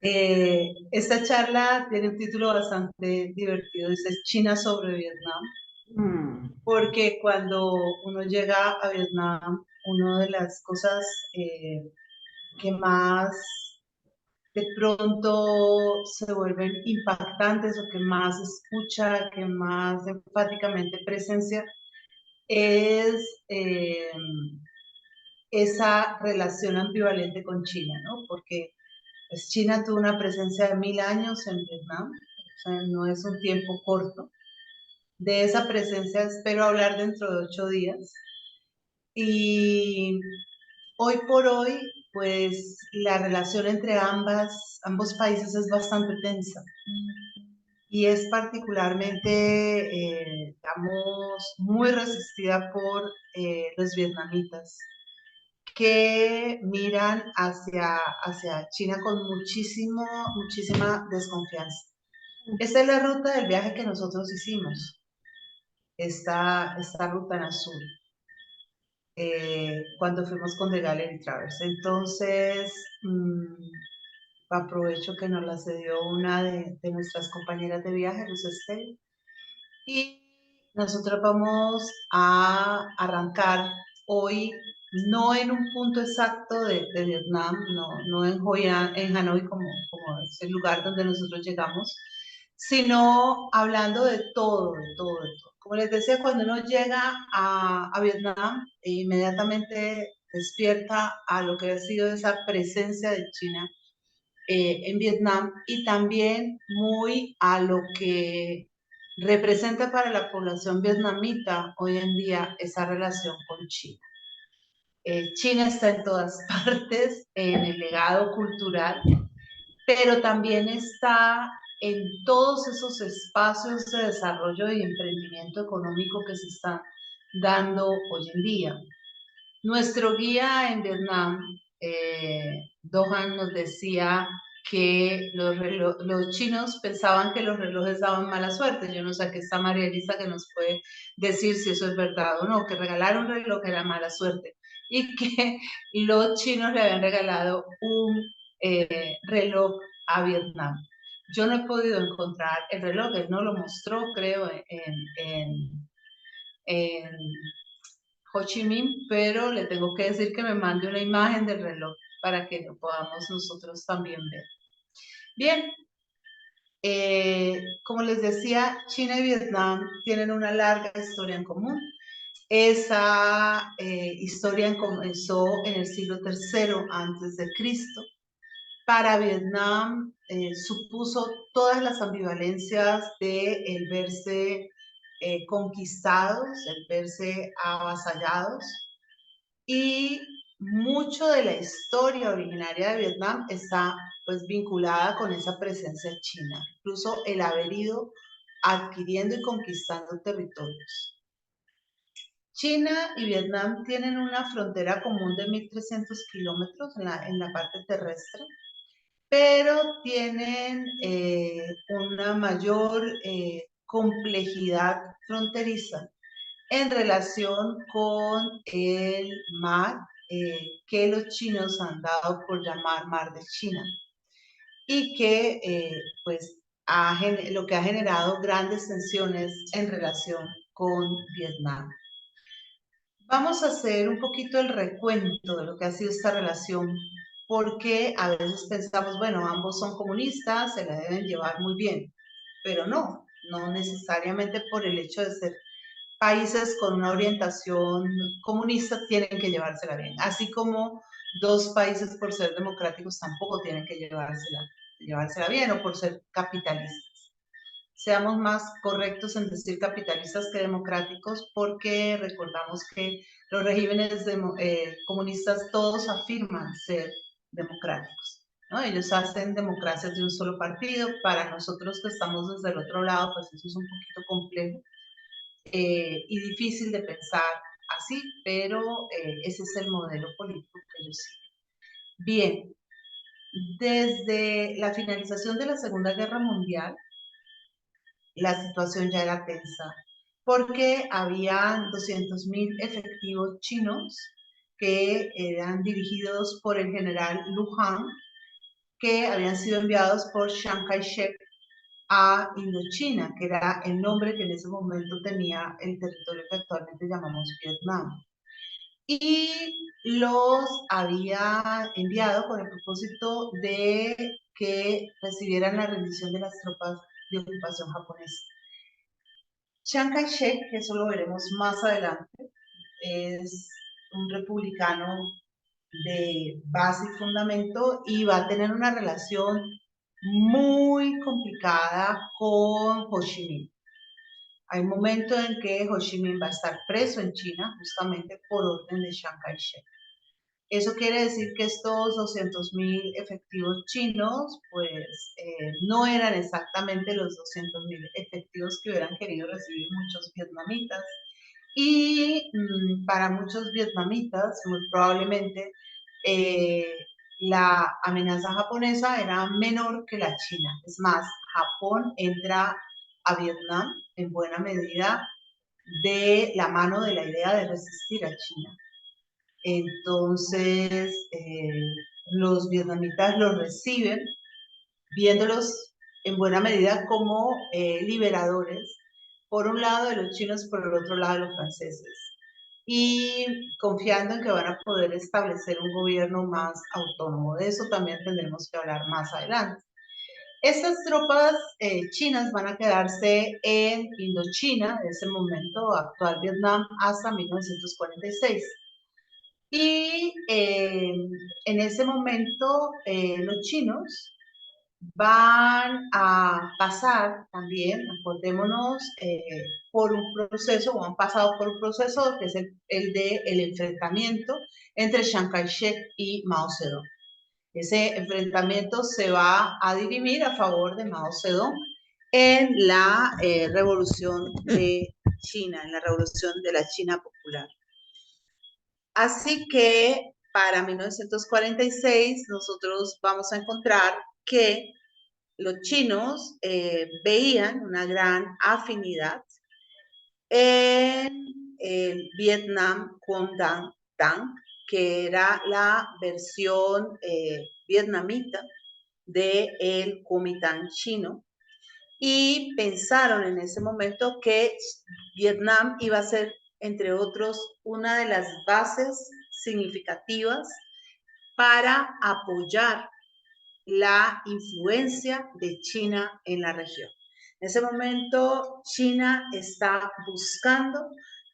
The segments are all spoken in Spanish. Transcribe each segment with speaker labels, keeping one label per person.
Speaker 1: Esta charla tiene un título bastante divertido, dice China sobre Vietnam,
Speaker 2: Mm,
Speaker 1: porque cuando uno llega a Vietnam, una de las cosas que más de pronto se vuelven impactantes o que más escucha, que más enfáticamente presencia, es esa relación ambivalente con China, ¿no? Porque pues, China tuvo una presencia de 1000 años en Vietnam, o sea, no es un tiempo corto. De esa presencia espero hablar dentro de 8 días. Y hoy por hoy, pues la relación entre ambos países es bastante tensa y es particularmente, digamos, muy resistida por los vietnamitas que miran hacia China con muchísima desconfianza. Esta es la ruta del viaje que nosotros hicimos, esta ruta en azul, cuando fuimos con The Gallery Travels. Entonces, aprovecho que nos la cedió una de nuestras compañeras de viaje, Luz Estel, y nosotros vamos a arrancar hoy, no en un punto exacto de Vietnam, no en Hoi An, en Hanoi, como es el lugar donde nosotros llegamos, sino hablando de todo, de todo, de todo. Como les decía, cuando uno llega a Vietnam, inmediatamente despierta a lo que ha sido esa presencia de China en Vietnam y también muy a lo que representa para la población vietnamita hoy en día esa relación con China. China está en todas partes, en el legado cultural, pero también está en todos esos espacios de desarrollo y emprendimiento económico que se están dando hoy en día. Nuestro guía en Vietnam, Dohan, nos decía que los chinos pensaban que los relojes daban mala suerte. Yo no sé, aquí está María Elisa que nos puede decir si eso es verdad o no, que regalar un reloj era mala suerte y que los chinos le habían regalado un reloj a Vietnam. Yo no he podido encontrar el reloj, él no lo mostró, creo, en Ho Chi Minh, pero le tengo que decir que me mande una imagen del reloj para que lo podamos nosotros también ver. Bien, como les decía, China y Vietnam tienen una larga historia en común. Esa historia comenzó en el siglo III antes de Cristo. Para Vietnam supuso todas las ambivalencias de el verse conquistados, el verse avasallados, y mucho de la historia originaria de Vietnam está pues vinculada con esa presencia china, incluso el haber ido adquiriendo y conquistando territorios. China y Vietnam tienen una frontera común de 1.300 kilómetros en la parte terrestre, pero tienen una mayor complejidad fronteriza en relación con el mar que los chinos han dado por llamar Mar de China y que pues lo que ha generado grandes tensiones en relación con Vietnam. Vamos a hacer un poquito el recuento de lo que ha sido esta relación, porque a veces pensamos, bueno, ambos son comunistas, se la deben llevar muy bien, pero no necesariamente por el hecho de ser países con una orientación comunista tienen que llevársela bien, así como dos países por ser democráticos tampoco tienen que llevársela bien o por ser capitalistas. Seamos más correctos en decir capitalistas que democráticos porque recordamos que los regímenes comunistas todos afirman ser democráticos, ¿no? Ellos hacen democracias de un solo partido. Para nosotros que estamos desde el otro lado, pues eso es un poquito complejo y difícil de pensar así, pero ese es el modelo político que ellos siguen. Bien, desde la finalización de la Segunda Guerra Mundial, la situación ya era tensa, porque había 200.000 efectivos chinos que eran dirigidos por el general Lu Han, que habían sido enviados por Chiang Kai-shek a Indochina, que era el nombre que en ese momento tenía el territorio que actualmente llamamos Vietnam. Y los había enviado con el propósito de que recibieran la rendición de las tropas de ocupación japonesa. Chiang Kai-shek, que eso lo veremos más adelante, es un republicano de base y fundamento y va a tener una relación muy complicada con Ho Chi Minh. Hay un momento en que Ho Chi Minh va a estar preso en China justamente por orden de Chiang Kai-shek. Eso quiere decir que estos 200.000 efectivos chinos, pues no eran exactamente los 200.000 efectivos que hubieran querido recibir muchos vietnamitas. Y para muchos vietnamitas, muy probablemente, la amenaza japonesa era menor que la china. Es más, Japón entra a Vietnam en buena medida de la mano de la idea de resistir a China. Entonces, los vietnamitas los reciben, viéndolos en buena medida como liberadores, por un lado de los chinos, por el otro lado de los franceses, y confiando en que van a poder establecer un gobierno más autónomo. De eso también tendremos que hablar más adelante. Estas tropas chinas van a quedarse en Indochina, en ese momento, actual Vietnam, hasta 1946. Y en ese momento los chinos van a pasar también, acordémonos, por un proceso, o han pasado por un proceso que es el del enfrentamiento entre Chiang Kai-shek y Mao Zedong. Ese enfrentamiento se va a dirimir a favor de Mao Zedong en la revolución de China, en la revolución de la China popular. Así que para 1946 nosotros vamos a encontrar que los chinos veían una gran afinidad en el Vietnam Quang Dang, que era la versión vietnamita del Kuomintang chino, y pensaron en ese momento que Vietnam iba a ser, entre otros, una de las bases significativas para apoyar la influencia de China en la región. En ese momento, China está buscando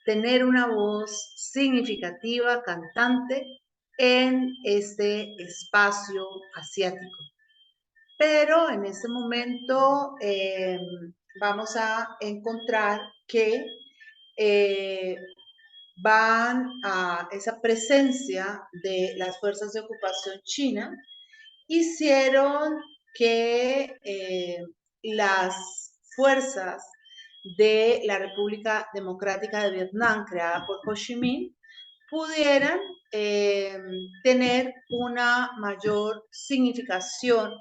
Speaker 1: tener una voz significativa, cantante, en este espacio asiático. Pero en ese momento vamos a encontrar que van a esa presencia de las fuerzas de ocupación china, hicieron que las fuerzas de la República Democrática de Vietnam, creada por Ho Chi Minh, pudieran tener una mayor significación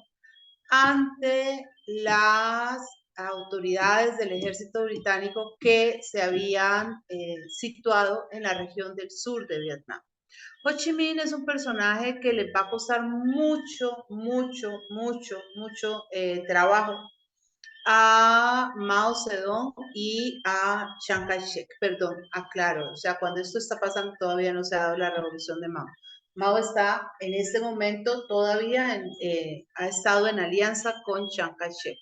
Speaker 1: ante las autoridades del ejército británico que se habían situado en la región del sur de Vietnam. Ho Chi Minh es un personaje que les va a costar mucho trabajo a Mao Zedong y a Chiang Kai-shek. Perdón, aclaro, o sea, cuando esto está pasando todavía no se ha dado la revolución de Mao. Mao está en este momento todavía, ha estado en alianza con Chiang Kai-shek.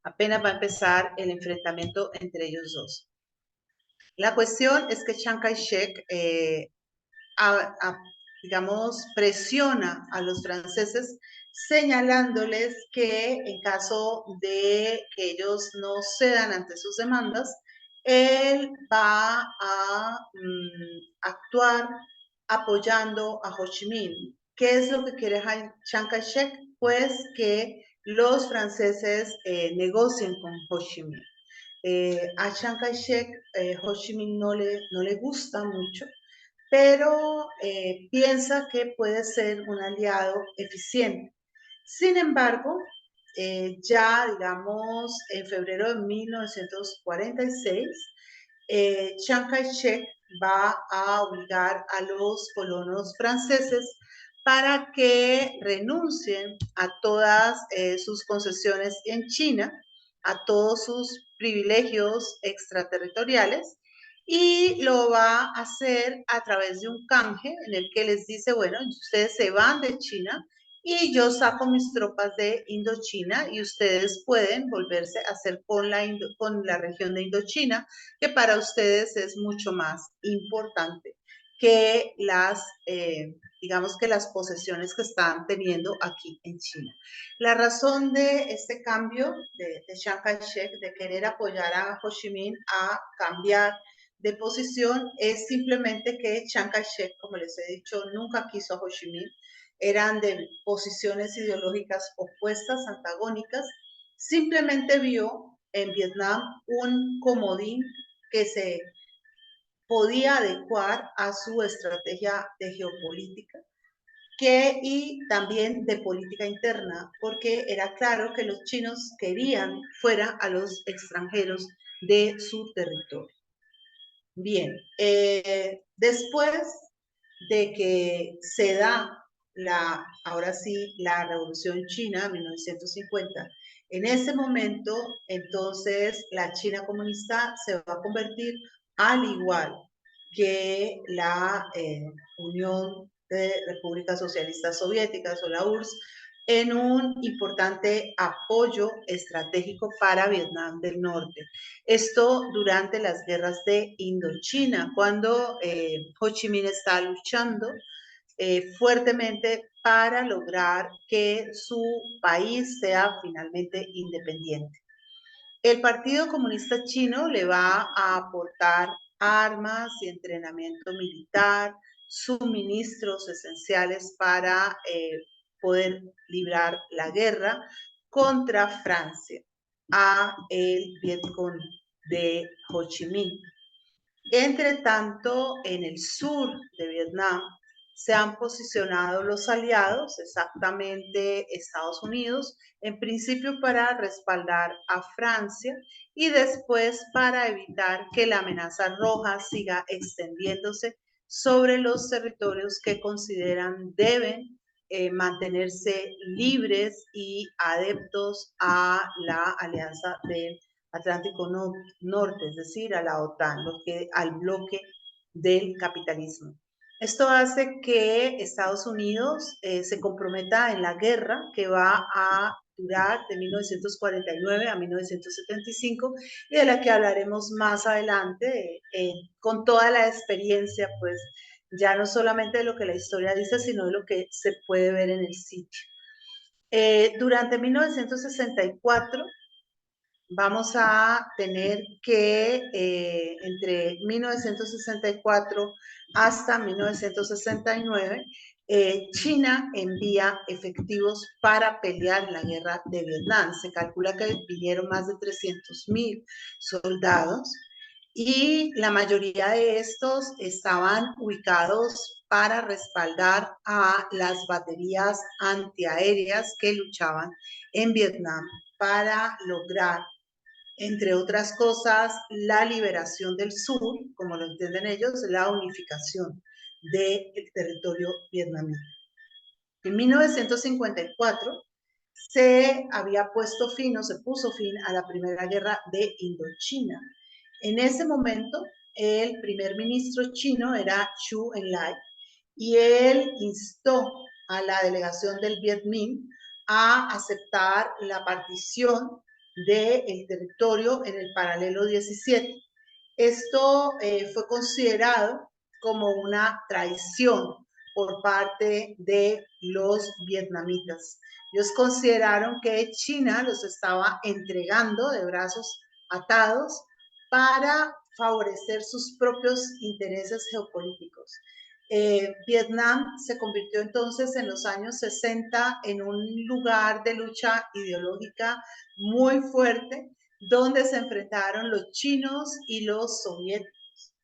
Speaker 1: Apenas va a empezar el enfrentamiento entre ellos dos. La cuestión es que Chiang Kai-shek digamos, presiona a los franceses señalándoles que en caso de que ellos no cedan ante sus demandas, él va a actuar apoyando a Ho Chi Minh. ¿Qué es lo que quiere Chiang Kai-shek? Pues que los franceses negocien con Ho Chi Minh. A Chiang Kai-shek, Ho Chi Minh no le gusta mucho, pero piensa que puede ser un aliado eficiente. Sin embargo, ya digamos en febrero de 1946, Chiang Kai-shek va a obligar a los colonos franceses para que renuncien a todas sus concesiones en China, a todos sus privilegios extraterritoriales, y lo va a hacer a través de un canje en el que les dice, bueno, ustedes se van de China y yo saco mis tropas de Indochina y ustedes pueden volverse a hacer con la región de Indochina, que para ustedes es mucho más importante que digamos que las posesiones que están teniendo aquí en China. La razón de este cambio de Chiang Kai-shek, de querer apoyar a Ho Chi Minh a cambiar de posición, es simplemente que Chiang Kai-shek, como les he dicho, nunca quiso a Ho Chi Minh, eran de posiciones ideológicas opuestas, antagónicas, simplemente vio en Vietnam un comodín que se podía adecuar a su estrategia de geopolítica y también de política interna, porque era claro que los chinos querían fuera a los extranjeros de su territorio. Bien, después de que se da ahora sí, la Revolución China, 1950, en ese momento, entonces, la China comunista se va a convertir, al igual que la Unión de Repúblicas Socialistas Soviéticas o la URSS, en un importante apoyo estratégico para Vietnam del Norte. Esto durante las guerras de Indochina, cuando Ho Chi Minh está luchando fuertemente para lograr que su país sea finalmente independiente. El Partido Comunista Chino le va a aportar armas y entrenamiento militar, suministros esenciales para poder librar la guerra contra Francia a el Vietcong de Ho Chi Minh. Entre tanto, en el sur de Vietnam se han posicionado los aliados, exactamente Estados Unidos, en principio para respaldar a Francia y después para evitar que la amenaza roja siga extendiéndose sobre los territorios que consideran deben mantenerse libres y adeptos a la alianza del Atlántico Norte, es decir, a la OTAN, al bloque del capitalismo. Esto hace que Estados Unidos se comprometa en la guerra que va a durar de 1949 a 1975 y de la que hablaremos más adelante con toda la experiencia, pues ya no solamente de lo que la historia dice, sino de lo que se puede ver en el sitio. Durante 1964 vamos a tener que entre 1964 hasta 1969, China envía efectivos para pelear la guerra de Vietnam. Se calcula que vinieron más de 300,000 soldados y la mayoría de estos estaban ubicados para respaldar a las baterías antiaéreas que luchaban en Vietnam para lograr, entre otras cosas, la liberación del sur, como lo entienden ellos, la unificación del territorio vietnamita. En 1954 se había puesto fin o se puso fin a la Primera Guerra de Indochina. En ese momento, el primer ministro chino era Zhou Enlai y él instó a la delegación del Viet Minh a aceptar la partición del territorio en el paralelo 17. Esto fue considerado como una traición por parte de los vietnamitas. Ellos consideraron que China los estaba entregando de brazos atados para favorecer sus propios intereses geopolíticos. Vietnam se convirtió entonces en los años 60 en un lugar de lucha ideológica muy fuerte, donde se enfrentaron los chinos y los soviéticos.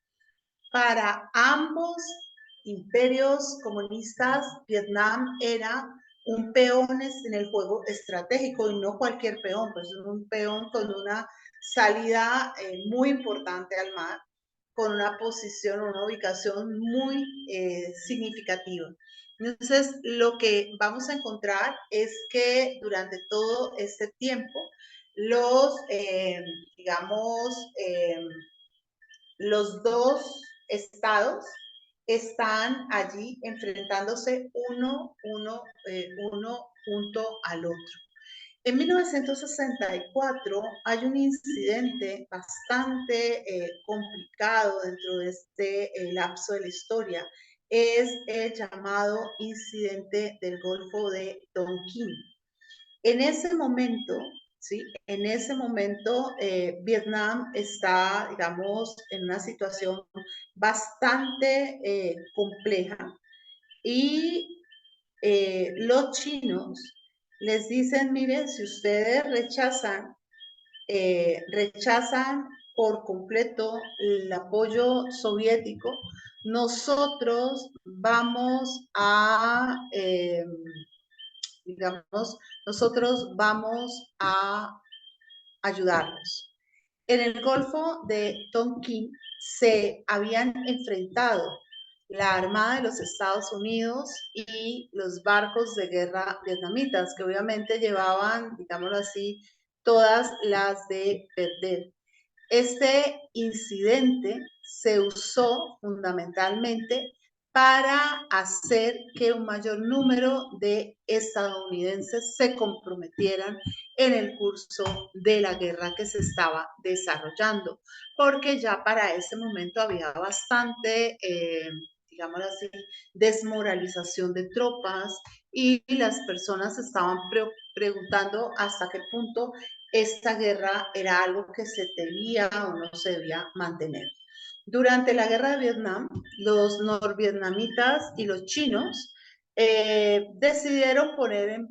Speaker 1: Para ambos imperios comunistas, Vietnam era un peón en el juego estratégico y no cualquier peón, pues un peón con una salida muy importante al mar, con una posición, una ubicación muy significativa. Entonces, lo que vamos a encontrar es que durante todo este tiempo, los, digamos, los dos estados están allí enfrentándose uno junto al otro. En 1964 hay un incidente bastante complicado dentro de este lapso de la historia. Es el llamado incidente del Golfo de Tonkin. En ese momento, ¿sí? En ese momento, Vietnam está, digamos, en una situación bastante compleja y los chinos les dicen, miren, si ustedes rechazan por completo el apoyo soviético, nosotros vamos a, digamos, nosotros vamos a ayudarlos. En el Golfo de Tonkin se habían enfrentado la Armada de los Estados Unidos y los barcos de guerra vietnamitas, que obviamente llevaban, digámoslo así, todas las de perder. Este incidente se usó fundamentalmente para hacer que un mayor número de estadounidenses se comprometieran en el curso de la guerra que se estaba desarrollando, porque ya para ese momento había bastante, digámoslo así, desmoralización de tropas y las personas estaban preguntando hasta qué punto esta guerra era algo que se debía o no se debía mantener. Durante la guerra de Vietnam, los norvietnamitas y los chinos decidieron poner en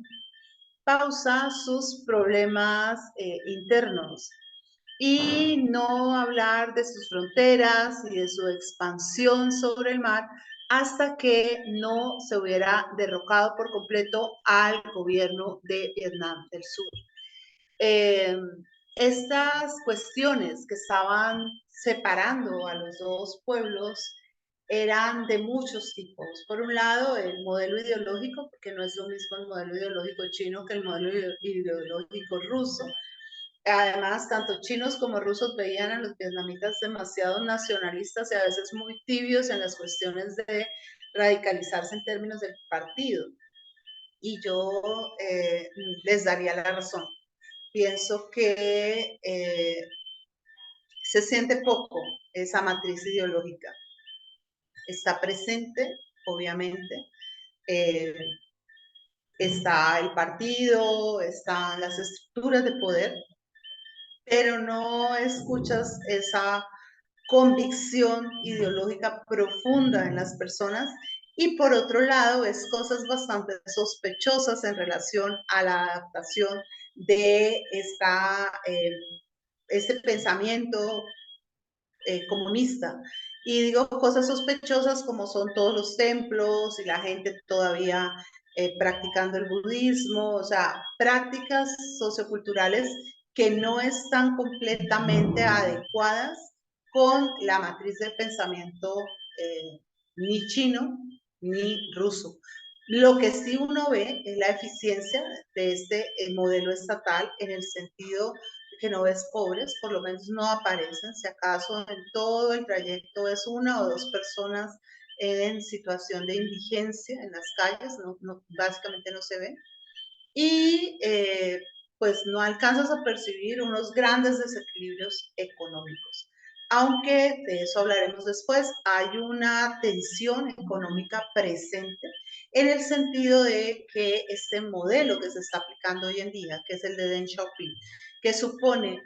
Speaker 1: pausa sus problemas internos y no hablar de sus fronteras y de su expansión sobre el mar hasta que no se hubiera derrocado por completo al gobierno de Vietnam del Sur. Eh, estas cuestiones que estaban separando a los dos pueblos eran de muchos tipos. Por un lado, el modelo ideológico, porque no es lo mismo el modelo ideológico chino que el modelo ideológico ruso. Además, tanto chinos como rusos veían a los vietnamitas demasiado nacionalistas y a veces muy tibios en las cuestiones de radicalizarse en términos del partido. Y yo les daría la razón. Pienso que se siente poco esa matriz ideológica. Está presente, obviamente, eh, está el partido, están las estructuras de poder, pero no escuchas esa convicción ideológica profunda en las personas. Y por otro lado, es cosas bastante sospechosas en relación a la adaptación de este pensamiento comunista. Y digo cosas sospechosas como son todos los templos y la gente todavía practicando el budismo, o sea, prácticas socioculturales que no están completamente adecuadas con la matriz del pensamiento ni chino ni ruso. Lo que sí uno ve es la eficiencia de este modelo estatal en el sentido que no ves pobres, por lo menos no aparecen, si acaso en todo el trayecto es una o dos personas en situación de indigencia en las calles, básicamente no se ve, y pues no alcanzas a percibir unos grandes desequilibrios económicos. Aunque de eso hablaremos después, hay una tensión económica presente en el sentido de que este modelo que se está aplicando hoy en día, que es el de Deng Xiaoping, que supone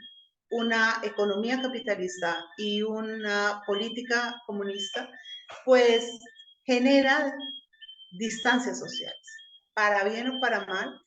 Speaker 1: una economía capitalista y una política comunista, pues genera distancias sociales, para bien o para mal,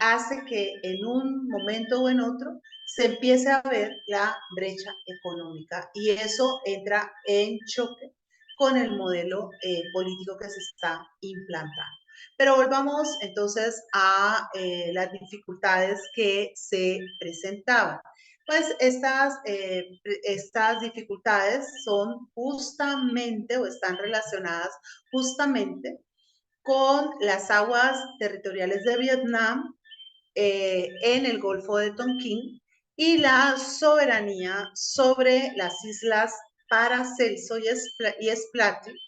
Speaker 1: hace que en un momento o en otro se empiece a ver la brecha económica y eso entra en choque con el modelo político que se está implantando. Pero volvamos entonces a las dificultades que se presentaban. Pues estas dificultades son justamente o están relacionadas justamente con las aguas territoriales de Vietnam en el Golfo de Tonkin y la soberanía sobre las islas Paracelso y Spratly,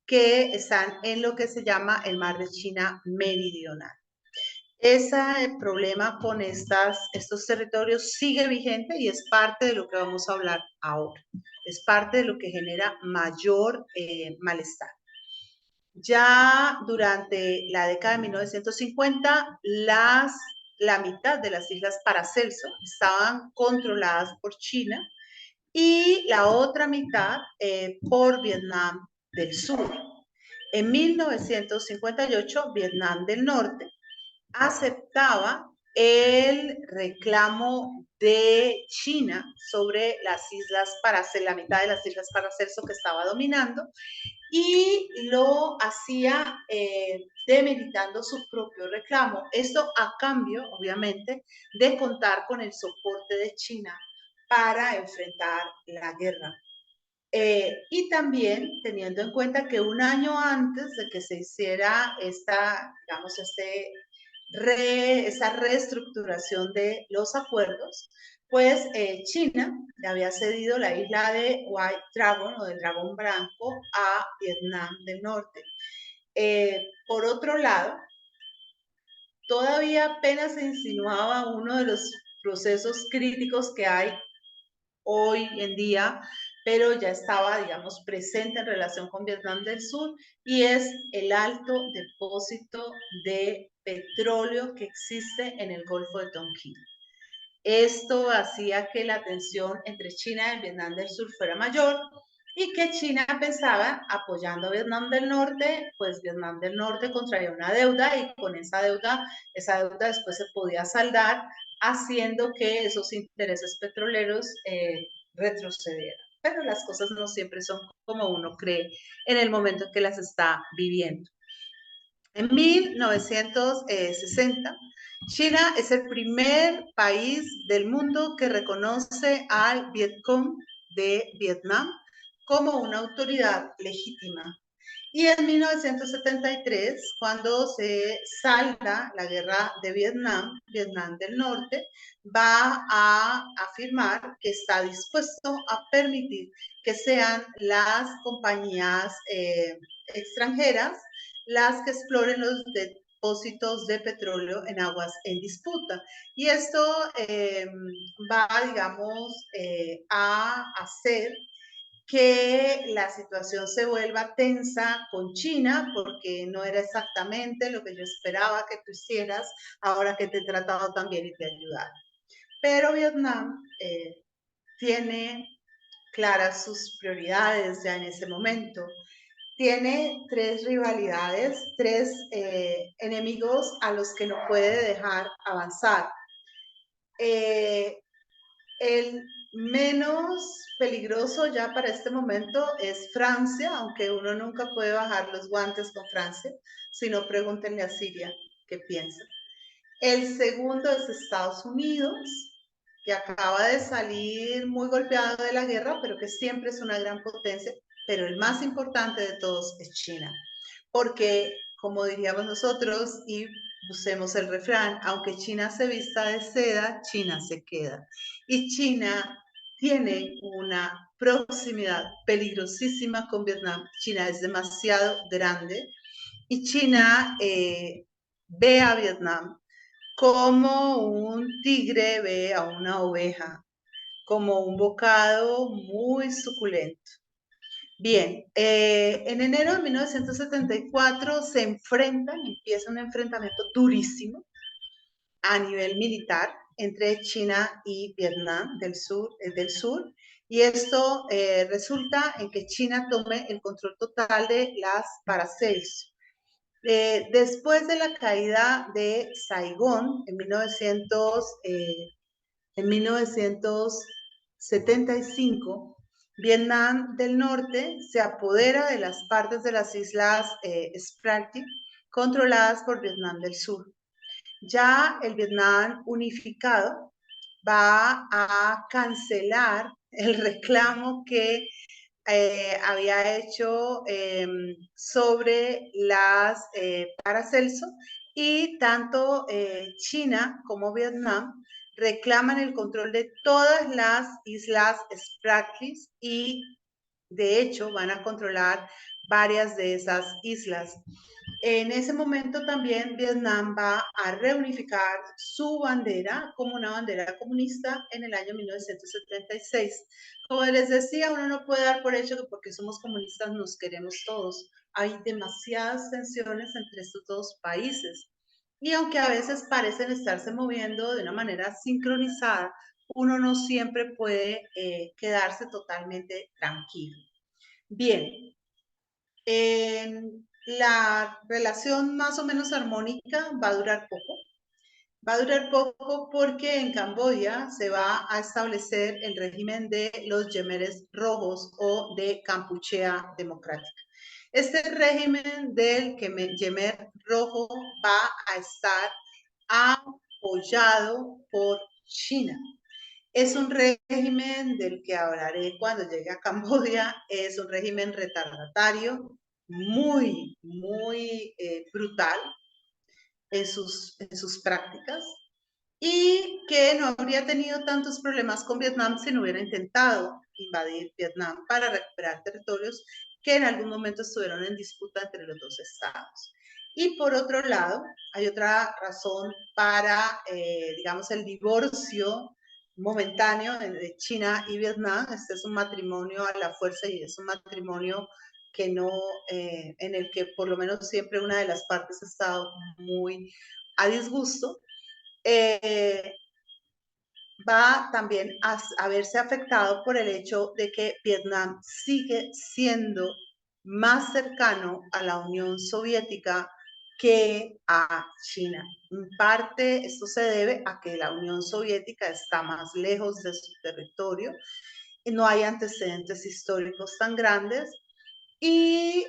Speaker 1: que están en lo que se llama el Mar de China Meridional. Ese problema con estos territorios sigue vigente y es parte de lo que vamos a hablar ahora. Es parte de lo que genera mayor malestar. Ya durante la década de 1950, la mitad de las islas Paracelso estaban controladas por China y la otra mitad por Vietnam del Sur. En 1958, Vietnam del Norte aceptaba el reclamo de China sobre las islas Paracelso, la mitad de las islas Paracelso que estaba dominando, y lo hacía demeritando su propio reclamo. Esto a cambio, obviamente, de contar con el soporte de China para enfrentar la guerra. Y también teniendo en cuenta que un año antes de que se hiciera esta reestructuración de los acuerdos, pues China le había cedido la isla de White Dragon o del Dragón Blanco a Vietnam del Norte. Por otro lado, todavía apenas se insinuaba uno de los procesos críticos que hay hoy en día, pero ya estaba, digamos, presente en relación con Vietnam del Sur, y es el alto depósito de petróleo que existe en el Golfo de Tonkin. Esto hacía que la tensión entre China y Vietnam del Sur fuera mayor y que China pensaba, apoyando a Vietnam del Norte, pues Vietnam del Norte contraía una deuda y con esa deuda después se podía saldar, haciendo que esos intereses petroleros retrocedieran. Pero las cosas no siempre son como uno cree en el momento en que las está viviendo. En 1960, China es el primer país del mundo que reconoce al Vietcong de Vietnam como una autoridad legítima. Y en 1973, cuando se salda la guerra de Vietnam, Vietnam del Norte va a afirmar que está dispuesto a permitir que sean las compañías extranjeras las que exploren los depósitos de petróleo en aguas en disputa. Y esto va, digamos, a hacer que la situación se vuelva tensa con China, porque no era exactamente lo que yo esperaba que tú hicieras, ahora que te he tratado también y te he ayudado. Pero Vietnam tiene claras sus prioridades ya en ese momento. Tiene tres rivalidades, tres enemigos a los que no puede dejar avanzar. El menos peligroso ya para este momento es Francia, aunque uno nunca puede bajar los guantes con Francia, si no pregúntenle a Siria qué piensa. El segundo es Estados Unidos, que acaba de salir muy golpeado de la guerra, pero que siempre es una gran potencia. Pero el más importante de todos es China, porque, como diríamos nosotros, y usemos el refrán, aunque China se vista de seda, China se queda. Y China tiene una proximidad peligrosísima con Vietnam. China es demasiado grande y China ve a Vietnam como un tigre ve a una oveja, como un bocado muy suculento. Bien, en enero de 1974 se empieza un enfrentamiento durísimo a nivel militar entre China y Vietnam del Sur, y esto resulta en que China tome el control total de las Paracelso. Después de la caída de Saigón en 1975, Vietnam del Norte se apodera de las partes de las islas Spratly controladas por Vietnam del Sur. Ya el Vietnam unificado va a cancelar el reclamo que había hecho sobre las Paracelso, y tanto China como Vietnam reclaman el control de todas las islas Spratlys y de hecho van a controlar varias de esas islas. En ese momento también Vietnam va a reunificar su bandera como una bandera comunista en el año 1976. Como les decía, uno no puede dar por hecho que porque somos comunistas nos queremos todos. Hay demasiadas tensiones entre estos dos países. Y aunque a veces parecen estarse moviendo de una manera sincronizada, uno no siempre puede quedarse totalmente tranquilo. Bien, la relación más o menos armónica va a durar poco. Va a durar poco porque en Camboya se va a establecer el régimen de los Yemeres Rojos o de Kampuchea Democrática. Este régimen del Yemer Rojo va a estar apoyado por China. Es un régimen del que hablaré cuando llegue a Camboya. Es un régimen retardatario, muy brutal en sus prácticas, y que no habría tenido tantos problemas con Vietnam si no hubiera intentado invadir Vietnam para recuperar territorios que en algún momento estuvieron en disputa entre los dos estados. Y por otro lado, hay otra razón para, digamos, el divorcio momentáneo de China y Vietnam. Este es un matrimonio a la fuerza y es un matrimonio que no, en el que por lo menos siempre una de las partes ha estado muy a disgusto. Va también a verse afectado por el hecho de que Vietnam sigue siendo más cercano a la Unión Soviética que a China. En parte esto se debe a que la Unión Soviética está más lejos de su territorio y no hay antecedentes históricos tan grandes, y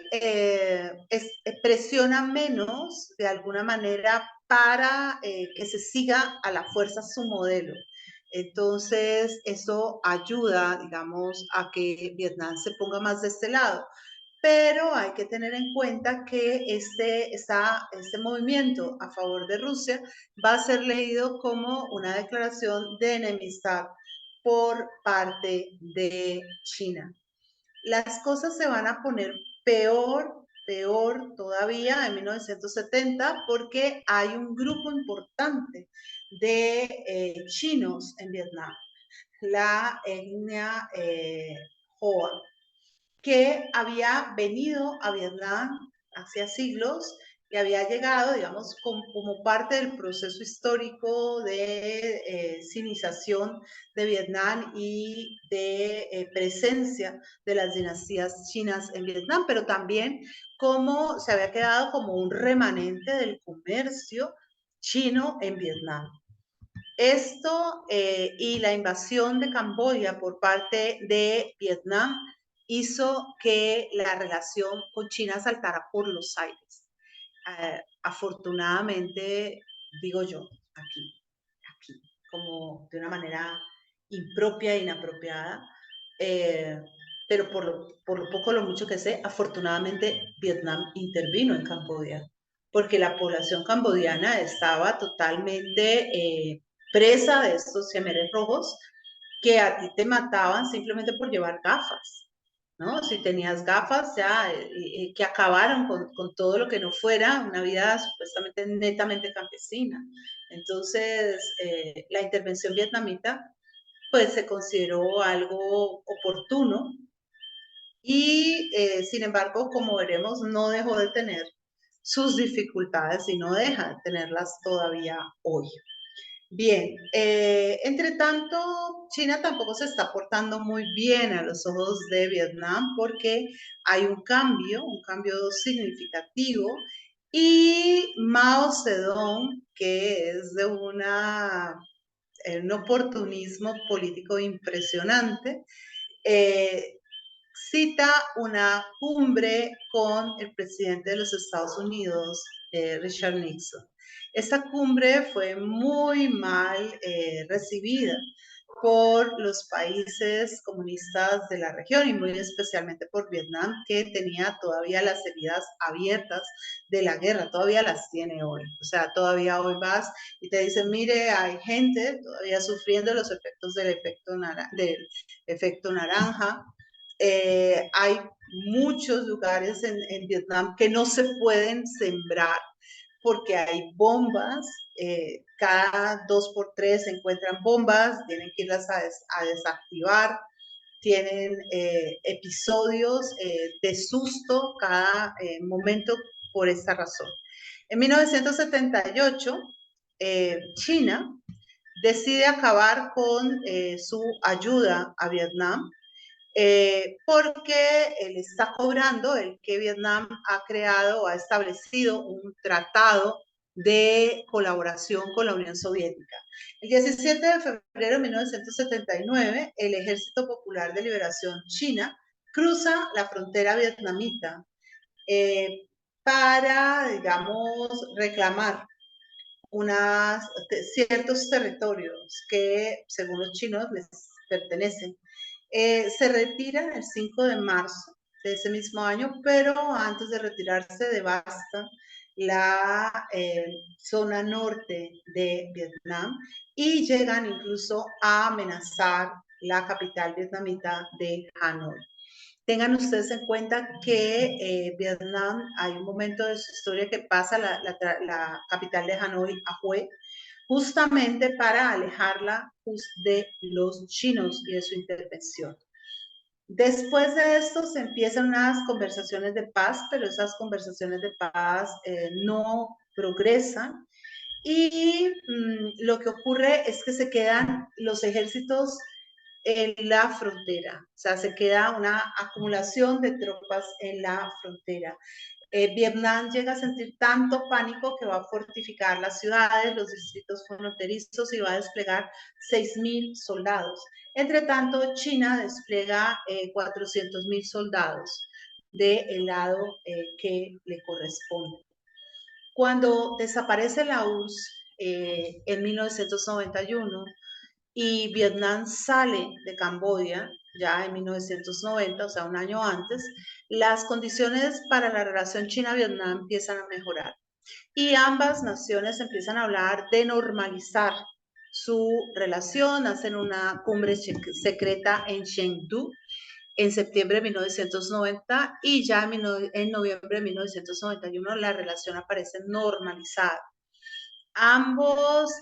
Speaker 1: presiona menos de alguna manera para que se siga a la fuerza su modelo. Entonces, eso ayuda, digamos, a que Vietnam se ponga más de este lado. Pero hay que tener en cuenta que este movimiento a favor de Rusia va a ser leído como una declaración de enemistad por parte de China. Las cosas se van a poner peor todavía en 1970 porque hay un grupo importante de chinos en Vietnam, la etnia Hoa, que había venido a Vietnam hacía siglos y había llegado, digamos, como parte del proceso histórico de sinización de Vietnam y de presencia de las dinastías chinas en Vietnam, pero también como se había quedado como un remanente del comercio chino en Vietnam. Esto y la invasión de Camboya por parte de Vietnam hizo que la relación con China saltara por los aires. Afortunadamente, digo yo, aquí, como de una manera impropia e inapropiada, pero por lo poco, lo mucho que sé, afortunadamente Vietnam intervino en Camboya, porque la población cambodiana estaba totalmente presa de estos Yemeres Rojos que a ti te mataban simplemente por llevar gafas, ¿no? Si tenías gafas, ya que acabaron con todo lo que no fuera una vida supuestamente netamente campesina. Entonces, la intervención vietnamita, pues se consideró algo oportuno y, sin embargo, como veremos, no dejó de tener sus dificultades y no deja de tenerlas todavía hoy. Bien, entre tanto, China tampoco se está portando muy bien a los ojos de Vietnam porque hay un cambio significativo, y Mao Zedong, que es de un oportunismo político impresionante, cita una cumbre con el presidente de los Estados Unidos, Richard Nixon. Esta cumbre fue muy mal recibida por los países comunistas de la región y muy especialmente por Vietnam, que tenía todavía las heridas abiertas de la guerra, todavía las tiene hoy. O sea, todavía hoy vas y te dicen, mire, hay gente todavía sufriendo los efectos del efecto naranja. Hay muchos lugares en Vietnam que no se pueden sembrar porque hay bombas, cada 2 por 3 se encuentran bombas, tienen que irlas a desactivar, tienen episodios de susto cada momento por esta razón. En 1978, China decide acabar con su ayuda a Vietnam porque él está cobrando el que Vietnam ha creado o ha establecido un tratado de colaboración con la Unión Soviética. El 17 de febrero de 1979, el Ejército Popular de Liberación China cruza la frontera vietnamita para, digamos, reclamar ciertos territorios que, según los chinos, les pertenecen. Se retiran el 5 de marzo de ese mismo año, pero antes de retirarse devastan la zona norte de Vietnam y llegan incluso a amenazar la capital vietnamita de Hanoi. Tengan ustedes en cuenta que Vietnam, hay un momento de su historia que pasa la capital de Hanoi a Hue, justamente para alejarla de los chinos y de su intervención. Después de esto se empiezan unas conversaciones de paz, pero esas conversaciones de paz no progresan y lo que ocurre es que se quedan los ejércitos en la frontera, o sea, se queda una acumulación de tropas en la frontera. Vietnam llega a sentir tanto pánico que va a fortificar las ciudades, los distritos fronterizos y va a desplegar 6.000 soldados. Entre tanto, China despliega 400.000 soldados del lado que le corresponde. Cuando desaparece la URSS en 1991 y Vietnam sale de Camboya ya en 1990, o sea, un año antes, las condiciones para la relación China-Vietnam empiezan a mejorar y ambas naciones empiezan a hablar de normalizar su relación, hacen una cumbre secreta en Chengdu en septiembre de 1990 y ya en noviembre de 1991 la relación aparece normalizada. Ambos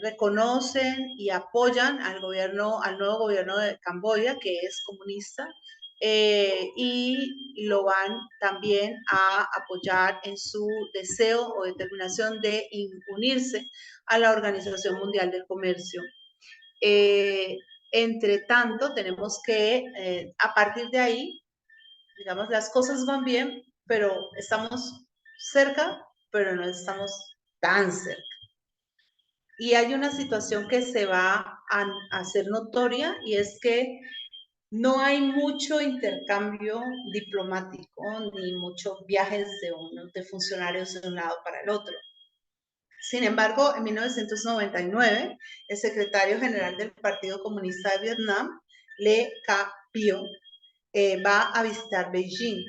Speaker 1: reconocen y apoyan al nuevo gobierno de Camboya, que es comunista, y lo van también a apoyar en su deseo o determinación de unirse a la Organización Mundial del Comercio. Entre tanto, tenemos que, a partir de ahí, digamos, las cosas van bien, pero estamos cerca, pero no estamos tan cerca. Y hay una situación que se va a hacer notoria y es que no hay mucho intercambio diplomático ni muchos viajes de funcionarios de un lado para el otro. Sin embargo, en 1999, el secretario general del Partido Comunista de Vietnam, Le Ca Pio, va a visitar Beijing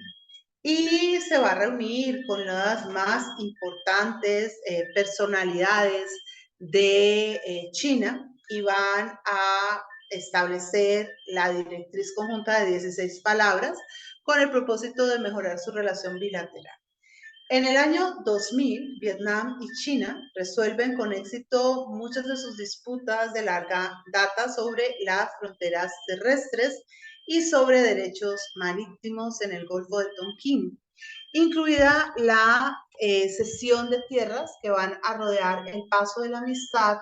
Speaker 1: y se va a reunir con las más importantes personalidades de China y van a establecer la directriz conjunta de 16 palabras con el propósito de mejorar su relación bilateral. En el año 2000, Vietnam y China resuelven con éxito muchas de sus disputas de larga data sobre las fronteras terrestres y sobre derechos marítimos en el Golfo de Tonkin, incluida la cesión de tierras que van a rodear el Paso de la Amistad,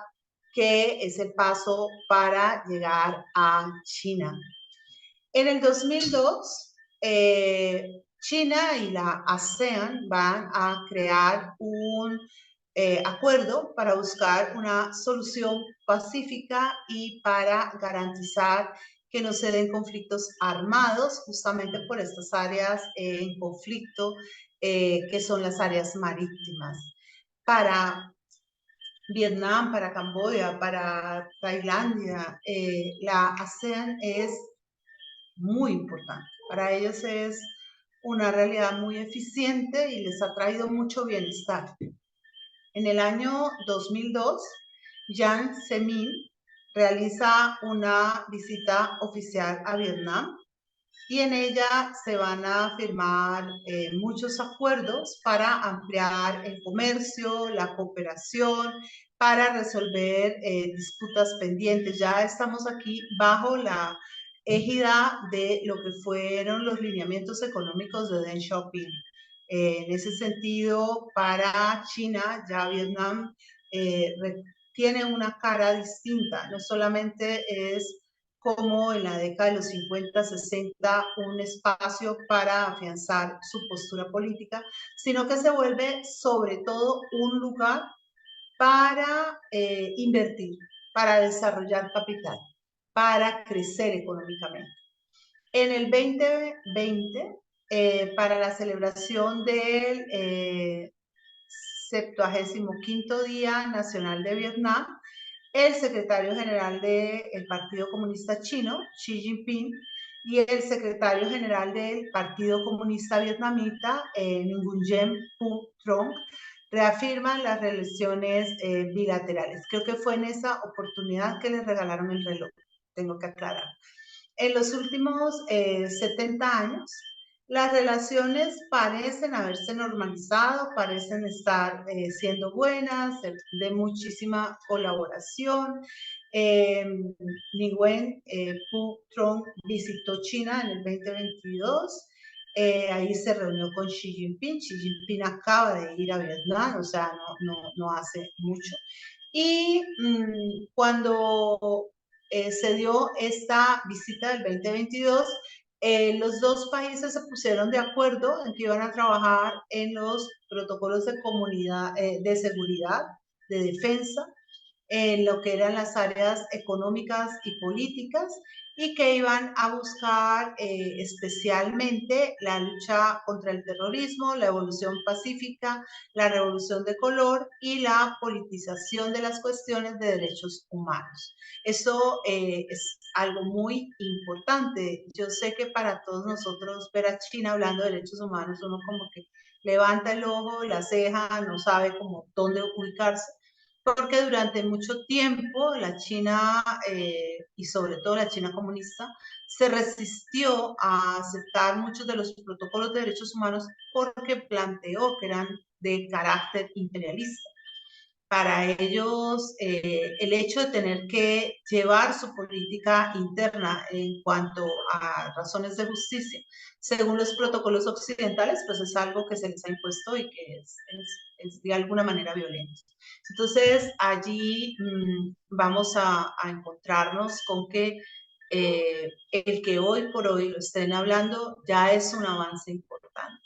Speaker 1: que es el paso para llegar a China. En el 2002, China y la ASEAN van a crear un acuerdo para buscar una solución pacífica y para garantizar que no se den conflictos armados justamente por estas áreas en conflicto que son las áreas marítimas. Para Vietnam, para Camboya, para Tailandia, la ASEAN es muy importante. Para ellos es una realidad muy eficiente y les ha traído mucho bienestar. En el año 2002, Jiang Zemin realiza una visita oficial a Vietnam y en ella se van a firmar muchos acuerdos para ampliar el comercio, la cooperación, para resolver disputas pendientes. Ya estamos aquí bajo la égida de lo que fueron los lineamientos económicos de Deng Xiaoping. En ese sentido, para China, ya Vietnam tiene una cara distinta, no solamente es como en la década de los 50, 60, un espacio para afianzar su postura política, sino que se vuelve sobre todo un lugar para invertir, para desarrollar capital, para crecer económicamente. En el 2020, para la celebración del 75º Día Nacional de Vietnam, el secretario general del Partido Comunista Chino, Xi Jinping, y el secretario general del Partido Comunista Vietnamita, Nguyen Phu Trong, reafirman las relaciones bilaterales. Creo que fue en esa oportunidad que les regalaron el reloj, tengo que aclarar. En los últimos 70 años, las relaciones parecen haberse normalizado, parecen estar siendo buenas, de muchísima colaboración. Nguyen Phu Trong visitó China en el 2022. Ahí se reunió con Xi Jinping. Xi Jinping acaba de ir a Vietnam, o sea, no hace mucho. Y cuando se dio esta visita del 2022, los dos países se pusieron de acuerdo en que iban a trabajar en los protocolos de comunidad, de seguridad, de defensa, en lo que eran las áreas económicas y políticas, y que iban a buscar especialmente la lucha contra el terrorismo, la evolución pacífica, la revolución de color y la politización de las cuestiones de derechos humanos. Eso es algo muy importante. Yo sé que para todos nosotros ver a China hablando de derechos humanos, uno como que levanta el ojo, la ceja, no sabe cómo dónde ubicarse, porque durante mucho tiempo la China, y sobre todo la China comunista, se resistió a aceptar muchos de los protocolos de derechos humanos porque planteó que eran de carácter imperialista. Para ellos, el hecho de tener que llevar su política interna en cuanto a razones de justicia, según los protocolos occidentales, pues es algo que se les ha impuesto y que es de alguna manera violento. Entonces, allí vamos a encontrarnos con que el que hoy por hoy lo estén hablando ya es un avance importante.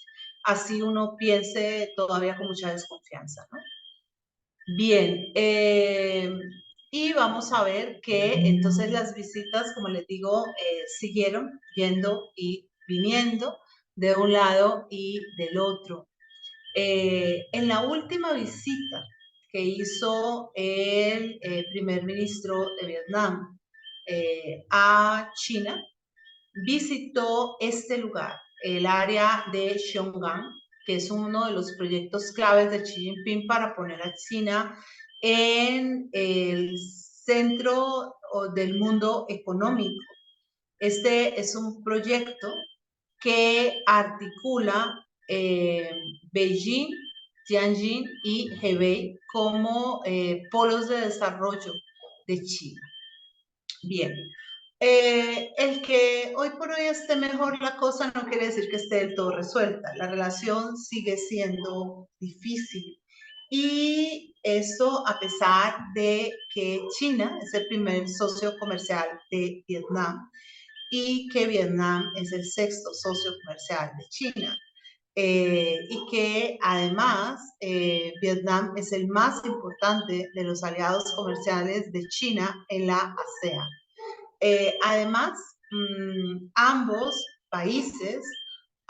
Speaker 1: Así uno piense todavía con mucha desconfianza, ¿no? Bien, y vamos a ver que entonces las visitas, como les digo, siguieron yendo y viniendo de un lado y del otro. En la última visita que hizo el primer ministro de Vietnam a China, visitó este lugar, el área de Xiong'an, que es uno de los proyectos claves de Xi Jinping para poner a China en el centro del mundo económico. Este es un proyecto que articula Beijing, Tianjin y Hebei como polos de desarrollo de China. Bien, el que hoy por hoy esté mejor la cosa no quiere decir que esté del todo resuelta. La relación sigue siendo difícil. Y eso a pesar de que China es el primer socio comercial de Vietnam y que Vietnam es el sexto socio comercial de China. Y que además Vietnam es el más importante de los aliados comerciales de China en la ASEAN. Además, ambos países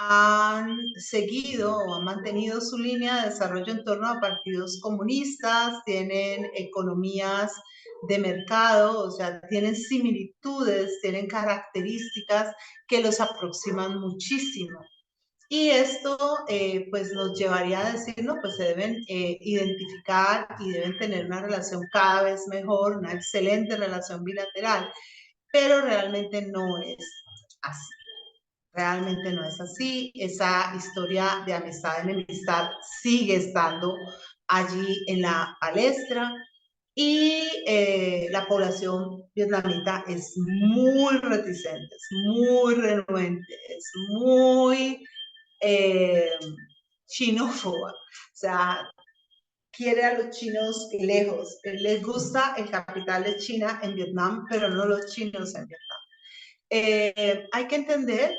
Speaker 1: han seguido o han mantenido su línea de desarrollo en torno a partidos comunistas, tienen economías de mercado, o sea, tienen similitudes, tienen características que los aproximan muchísimo. Y esto pues nos llevaría a decir, no, pues se deben identificar y deben tener una relación cada vez mejor, una excelente relación bilateral, pero realmente no es así. Realmente no es así. Esa historia de amistad, enemistad sigue estando allí en la palestra y la población vietnamita es muy reticente, es muy renuente, es muy eh, chinófoba. O sea, quiere a los chinos lejos. Les gusta el capital de China en Vietnam, pero no los chinos en Vietnam. Hay que entender,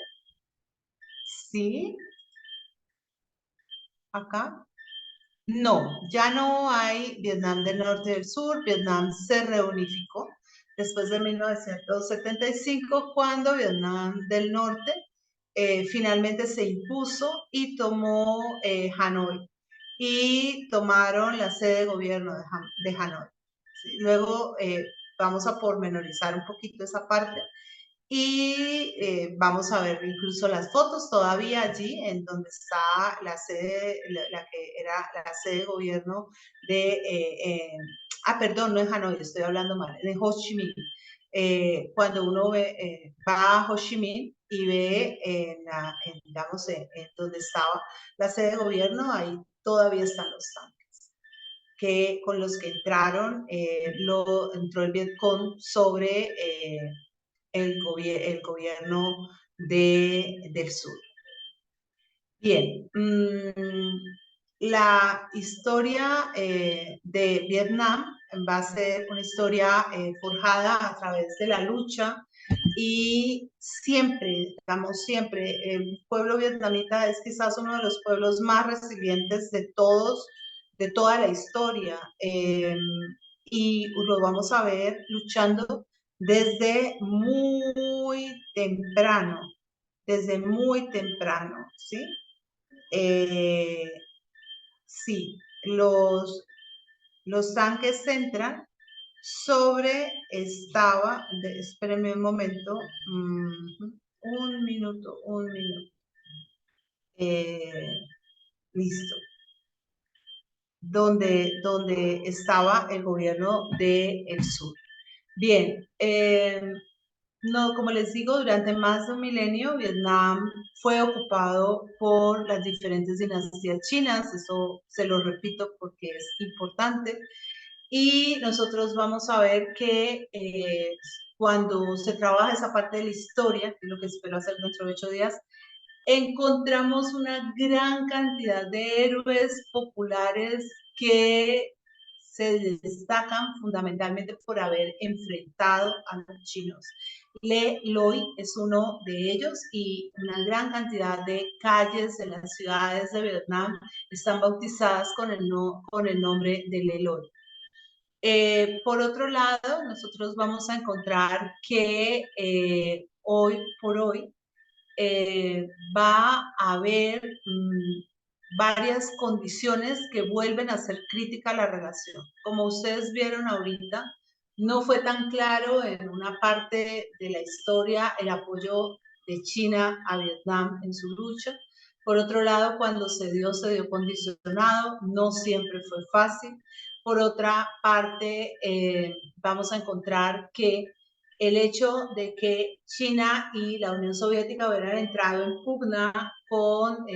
Speaker 1: sí, acá. No, ya no hay Vietnam del Norte y del Sur. Vietnam se reunificó después de 1975, cuando Vietnam del Norte finalmente se impuso y tomó Hanoi. Y tomaron la sede de gobierno de Hanoi. ¿Sí? Luego vamos a pormenorizar un poquito esa parte. Y vamos a ver incluso las fotos todavía allí en donde está la sede, la que era la sede de gobierno de, perdón, no es Hanoi, estoy hablando mal, de Ho Chi Minh. Cuando uno ve, va a Ho Chi Minh y ve digamos, en donde estaba la sede de gobierno, ahí todavía están los tanques con los que entró el Vietcong sobre el gobierno del sur. Bien, la historia de Vietnam va a ser una historia forjada a través de la lucha y siempre, digamos, siempre, el pueblo vietnamita es quizás uno de los pueblos más resilientes de toda la historia. Y lo vamos a ver luchando desde muy temprano, ¿sí? Sí, los tanques entran espérenme un momento, un minuto, listo, donde estaba el gobierno del sur. Bien, no, como les digo, durante más de un milenio Vietnam fue ocupado por las diferentes dinastías chinas, eso se lo repito porque es importante, y nosotros vamos a ver que cuando se trabaja esa parte de la historia, que es lo que espero hacer dentro de 8 días, encontramos una gran cantidad de héroes populares que se destacan fundamentalmente por haber enfrentado a los chinos. Le Loi es uno de ellos y una gran cantidad de calles en las ciudades de Vietnam están bautizadas con el nombre de Le Loi. Por otro lado, nosotros vamos a encontrar que hoy por hoy va a haber varias condiciones que vuelven a ser crítica a la relación. Como ustedes vieron ahorita, no fue tan claro en una parte de la historia el apoyo de China a Vietnam en su lucha. Por otro lado, cuando se dio condicionado, no siempre fue fácil. Por otra parte, vamos a encontrar que el hecho de que China y la Unión Soviética hubieran entrado en pugna con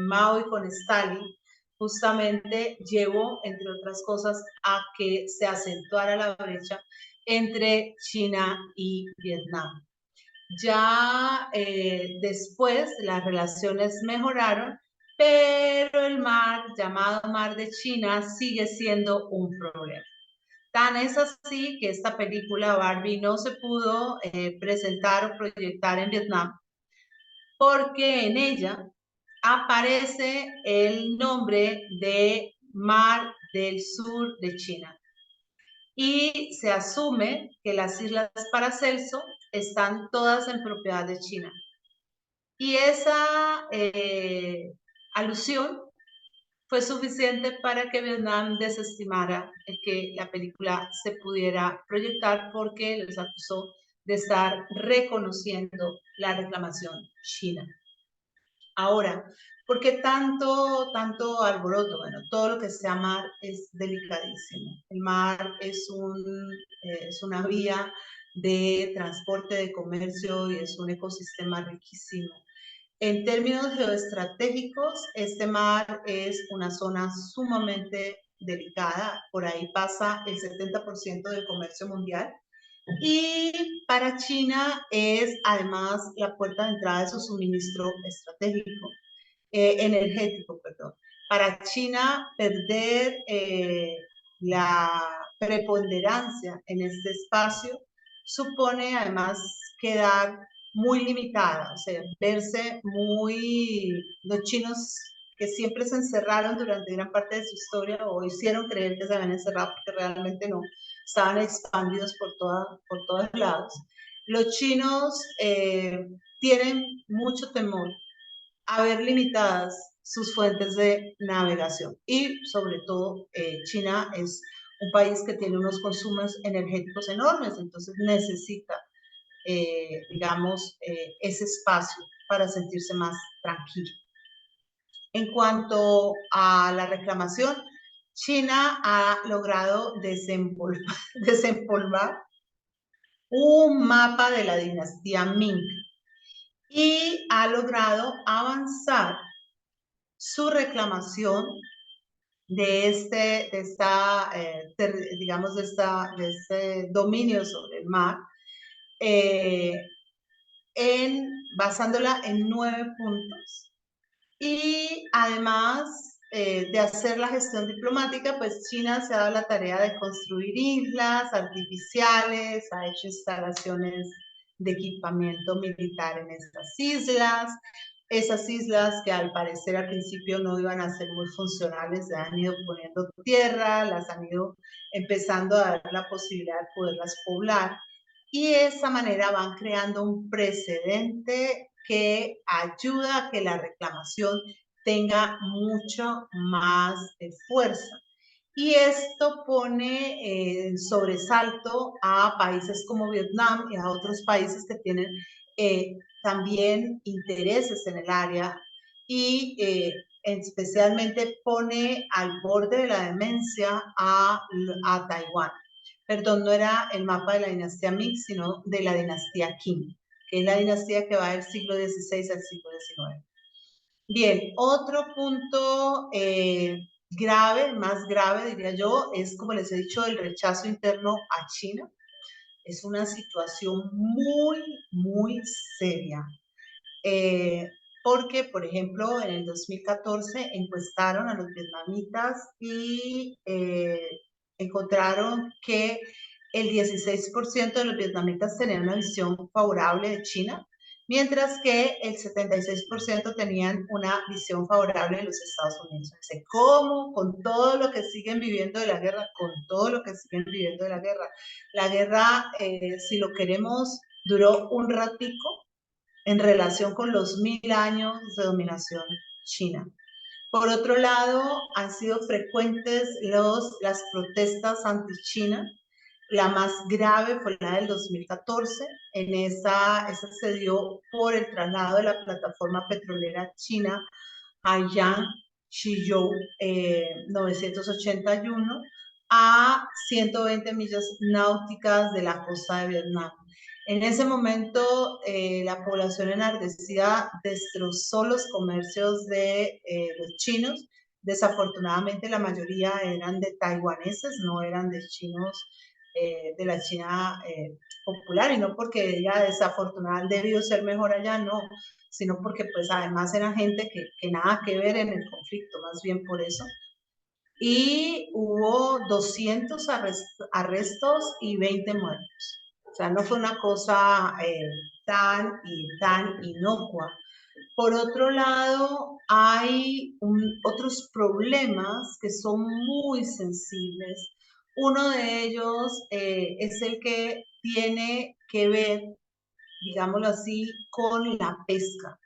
Speaker 1: Mao y con Stalin, justamente llevó, entre otras cosas, a que se acentuara la brecha entre China y Vietnam. Ya después las relaciones mejoraron, pero el mar, llamado Mar de China, sigue siendo un problema. Tan es así que esta película Barbie no se pudo presentar o proyectar en Vietnam porque en ella aparece el nombre de Mar del Sur de China y se asume que las islas Paracelso están todas en propiedad de China. Y esa alusión fue suficiente para que Vietnam desestimara que la película se pudiera proyectar porque les acusó de estar reconociendo la reclamación china. Ahora, ¿por qué tanto alboroto? Bueno, todo lo que sea mar es delicadísimo. El mar es una vía de transporte, de comercio y es un ecosistema riquísimo. En términos geoestratégicos, este mar es una zona sumamente delicada. Por ahí pasa el 70% del comercio mundial. Y para China es además la puerta de entrada de su suministro estratégico, energético, perdón. Para China perder la preponderancia en este espacio supone además quedar muy limitada, o sea, verse muy, los chinos que siempre se encerraron durante gran parte de su historia o hicieron creer que se habían encerrado porque realmente no, estaban expandidos por todos lados. Los chinos tienen mucho temor a ver limitadas sus fuentes de navegación y sobre todo China es un país que tiene unos consumos energéticos enormes, entonces necesita, digamos, ese espacio para sentirse más tranquilo. En cuanto a la reclamación, China ha logrado desempolvar un mapa de la dinastía Ming y ha logrado avanzar su reclamación digamos, de este dominio sobre el mar, basándola en 9 puntos. Y además de hacer la gestión diplomática, pues China se ha dado la tarea de construir islas artificiales, ha hecho instalaciones de equipamiento militar en estas islas. Esas islas que al parecer al principio no iban a ser muy funcionales, se han ido poniendo tierra, las han ido empezando a dar la posibilidad de poderlas poblar y de esa manera van creando un precedente que ayuda a que la reclamación tenga mucho más fuerza. Y esto pone en sobresalto a países como Vietnam y a otros países que tienen también intereses en el área y especialmente pone al borde de la demencia a Taiwán. Perdón, no era el mapa de la dinastía Ming, sino de la dinastía Qing, que es la dinastía que va del siglo XVI al siglo XIX. Bien, otro punto grave, más grave diría yo, es como les he dicho, el rechazo interno a China. Es una situación muy, muy seria. Porque, por ejemplo, en el 2014 encuestaron a los vietnamitas y encontraron que el 16% de los vietnamitas tenían una visión favorable de China, mientras que el 76% tenían una visión favorable de los Estados Unidos. ¿Cómo? Con todo lo que siguen viviendo de la guerra, con todo lo que siguen viviendo de la guerra. La guerra, si lo queremos, duró un ratico en relación con los 1000 años de dominación china. Por otro lado, han sido frecuentes las protestas anti-China. La más grave fue la del 2014. Esa se dio por el traslado de la plataforma petrolera china Haiyang Shiyou 981 a 120 millas náuticas de la costa de Vietnam. En ese momento, la población enardecida destrozó los comercios de los chinos. Desafortunadamente, la mayoría eran de taiwaneses, no eran de chinos de la China popular, y no porque diga desafortunada, debió ser mejor allá, no, sino porque pues además era gente que nada que ver en el conflicto, más bien por eso. Y hubo 200 arrestos y 20 muertos. O sea, no fue una cosa tan inocua. Por otro lado, hay otros problemas que son muy sensibles. Uno de ellos es el que tiene que ver, digámoslo así, con la pesca.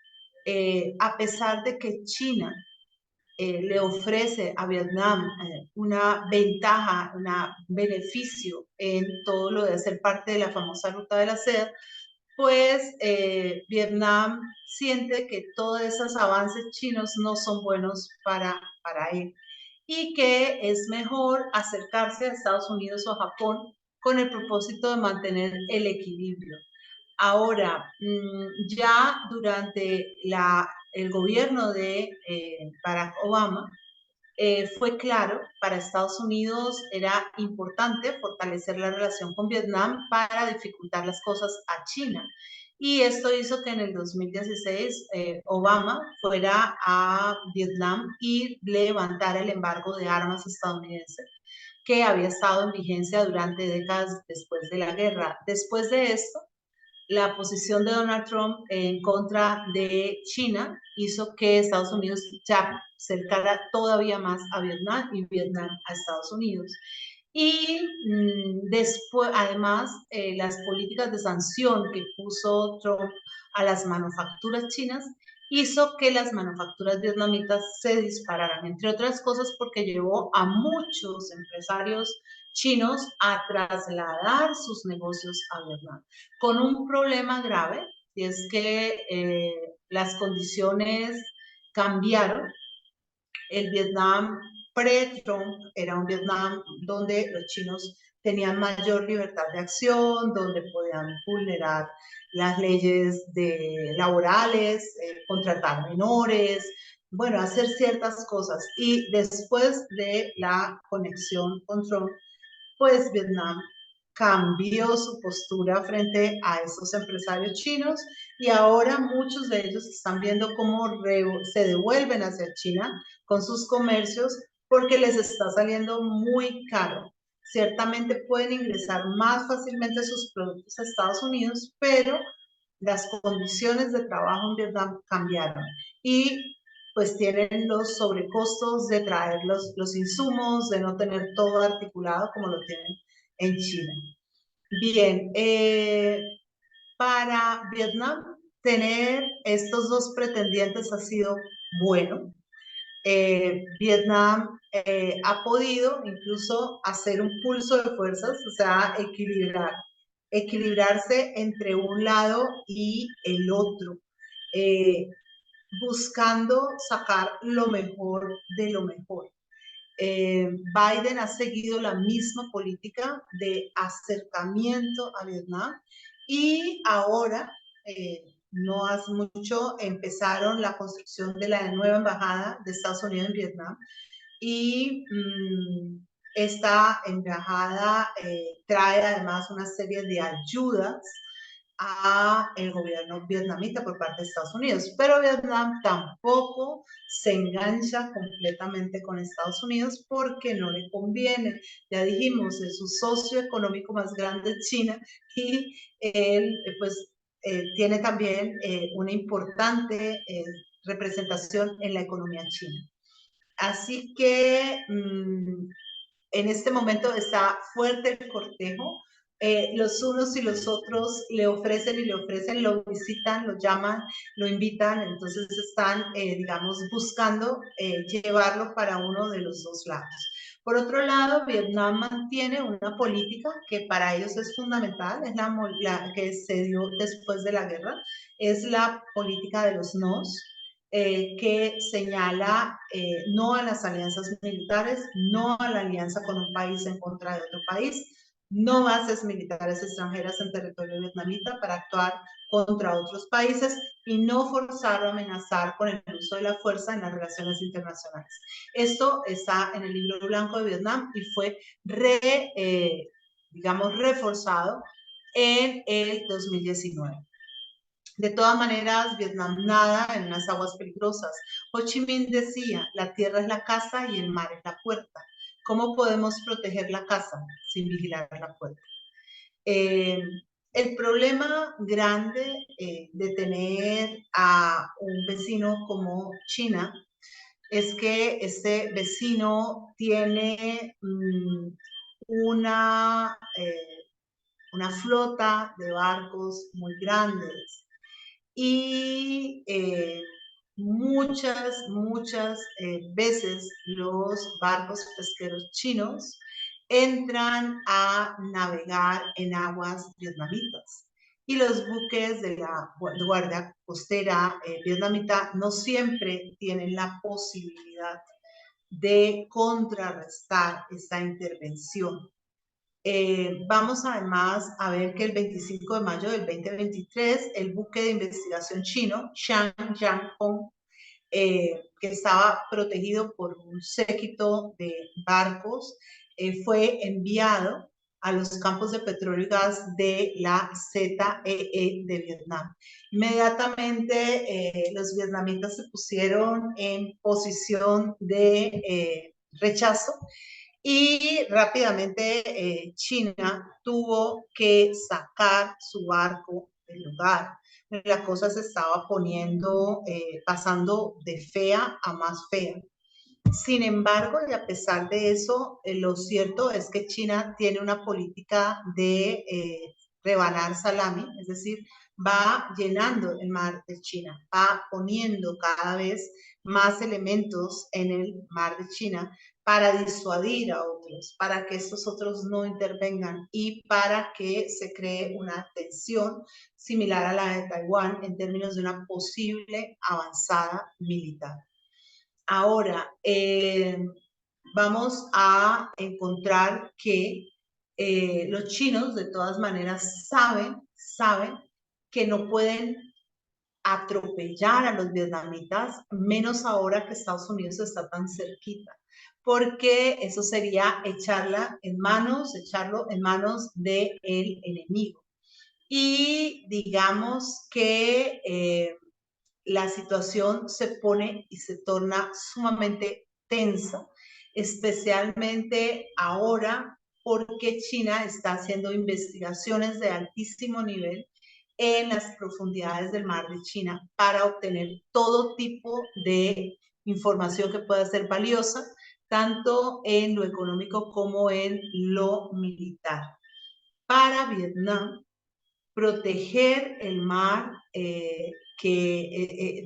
Speaker 1: a pesar de que China le ofrece a Vietnam una ventaja, un beneficio en todo lo de ser parte de la famosa ruta de la seda, pues Vietnam siente que todos esos avances chinos no son buenos para él y que es mejor acercarse a Estados Unidos o a Japón con el propósito de mantener el equilibrio. Ahora, ya durante el gobierno de Barack Obama, fue claro, para Estados Unidos era importante fortalecer la relación con Vietnam para dificultar las cosas a China. Y esto hizo que en el 2016 Obama fuera a Vietnam y levantara el embargo de armas estadounidense que había estado en vigencia durante décadas después de la guerra. Después de esto, la posición de Donald Trump en contra de China hizo que Estados Unidos ya acercara todavía más a Vietnam y Vietnam a Estados Unidos. Y después, además, las políticas de sanción que puso Trump a las manufacturas chinas hizo que las manufacturas vietnamitas se dispararan, entre otras cosas porque llevó a muchos empresarios chinos a trasladar sus negocios a Vietnam, con un problema grave, y es que las condiciones cambiaron. El Vietnam pre-Trump era un Vietnam donde los chinos tenían mayor libertad de acción, donde podían vulnerar las leyes laborales, contratar menores, bueno, hacer ciertas cosas. Y después de la conexión con Trump, pues Vietnam cambió su postura frente a esos empresarios chinos y ahora muchos de ellos están viendo cómo se devuelven hacia China con sus comercios porque les está saliendo muy caro. Ciertamente pueden ingresar más fácilmente sus productos a Estados Unidos, pero las condiciones de trabajo en Vietnam cambiaron y pues tienen los sobrecostos de traer los insumos, de no tener todo articulado como lo tienen en China. Bien, para Vietnam tener estos dos pretendientes ha sido bueno. Vietnam ha podido incluso hacer un pulso de fuerzas, o sea, equilibrarse entre un lado y el otro, buscando sacar lo mejor de lo mejor. Biden ha seguido la misma política de acercamiento a Vietnam y ahora, no hace mucho, empezaron la construcción de la nueva embajada de Estados Unidos en Vietnam y esta embajada trae además una serie de ayudas a el gobierno vietnamita por parte de Estados Unidos, pero Vietnam tampoco se engancha completamente con Estados Unidos porque no le conviene. Ya dijimos, es su socio económico más grande China y él pues tiene también una importante representación en la economía china. Así que en este momento está fuerte el cortejo. Los unos y los otros le ofrecen y le ofrecen, lo visitan, lo llaman, lo invitan, entonces están, digamos, buscando llevarlo para uno de los dos lados. Por otro lado, Vietnam mantiene una política que para ellos es fundamental, es la que se dio después de la guerra, es la política de los nos, que señala no a las alianzas militares, no a la alianza con un país en contra de otro país, no bases militares extranjeras en territorio vietnamita para actuar contra otros países y no forzar o amenazar con el uso de la fuerza en las relaciones internacionales. Esto está en el libro blanco de Vietnam y fue digamos, reforzado en el 2019. De todas maneras, Vietnam nada en unas aguas peligrosas. Ho Chi Minh decía, la tierra es la casa y el mar es la puerta. ¿Cómo podemos proteger la casa sin vigilar la puerta? El problema grande de tener a un vecino como China es que este vecino tiene una flota de barcos muy grandes. y muchas veces los barcos pesqueros chinos entran a navegar en aguas vietnamitas. Y los buques de la Guardia Costera vietnamita no siempre tienen la posibilidad de contrarrestar esta intervención. Vamos además a ver que el 25 de mayo del 2023, el buque de investigación chino, Shang que estaba protegido por un séquito de barcos, fue enviado a los campos de petróleo y gas de la ZEE de Vietnam. Inmediatamente los vietnamitas se pusieron en posición de rechazo y rápidamente China tuvo que sacar su barco del lugar. La cosa se estaba poniendo, pasando de fea a más fea. Sin embargo, y a pesar de eso, lo cierto es que China tiene una política de rebanar salami, es decir, va llenando el mar de China, va poniendo cada vez más elementos en el mar de China para disuadir a otros, para que estos otros no intervengan y para que se cree una tensión similar a la de Taiwán en términos de una posible avanzada militar. Ahora, vamos a encontrar que los chinos de todas maneras saben que no pueden atropellar a los vietnamitas, menos ahora que Estados Unidos está tan cerquita, porque eso sería echarlo en manos del enemigo. Y digamos que la situación se pone y se torna sumamente tensa, especialmente ahora porque China está haciendo investigaciones de altísimo nivel en las profundidades del mar de China para obtener todo tipo de información que pueda ser valiosa, tanto en lo económico como en lo militar. Para Vietnam, proteger el mar,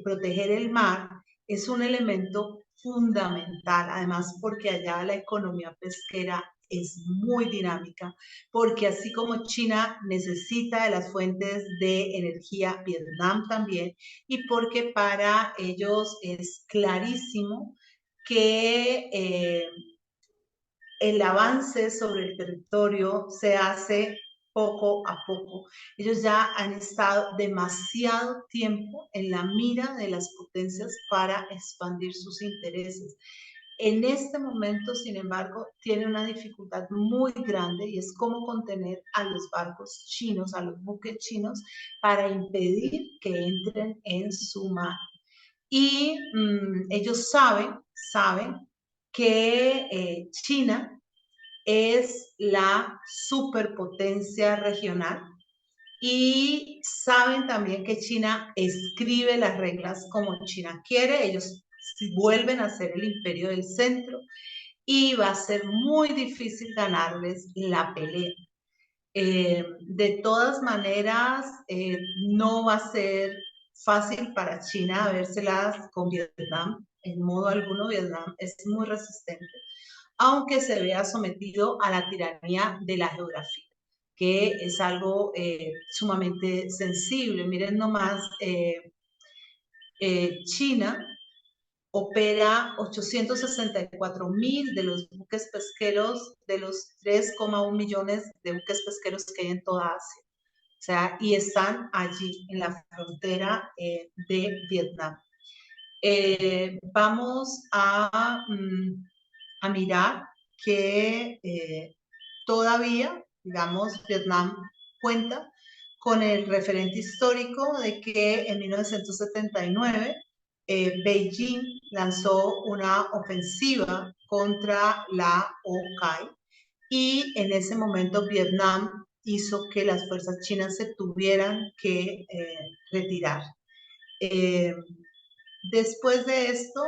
Speaker 1: proteger el mar es un elemento fundamental, además porque allá la economía pesquera es muy dinámica, porque así como China necesita de las fuentes de energía, Vietnam también, y porque para ellos es clarísimo que el avance sobre el territorio se hace poco a poco. Ellos ya han estado demasiado tiempo en la mira de las potencias para expandir sus intereses. En este momento, sin embargo, tiene una dificultad muy grande y es cómo contener a los barcos chinos, a los buques chinos, para impedir que entren en su mar. Y ellos saben que China es la superpotencia regional y saben también que China escribe las reglas como China quiere. Ellos vuelven a ser el imperio del centro y va a ser muy difícil ganarles la pelea. De todas maneras, no va a ser fácil para China vérselas con Vietnam. En modo alguno, Vietnam es muy resistente, aunque se vea sometido a la tiranía de la geografía, que es algo sumamente sensible. Miren nomás, China opera 864,000 de los buques pesqueros, de los 3,1 millones de buques pesqueros que hay en toda Asia. O sea, y están allí en la frontera de Vietnam. Vamos a mirar que todavía, digamos, Vietnam cuenta con el referente histórico de que en 1979 Beijing lanzó una ofensiva contra la OCAI y en ese momento Vietnam hizo que las fuerzas chinas se tuvieran que retirar. Después de esto,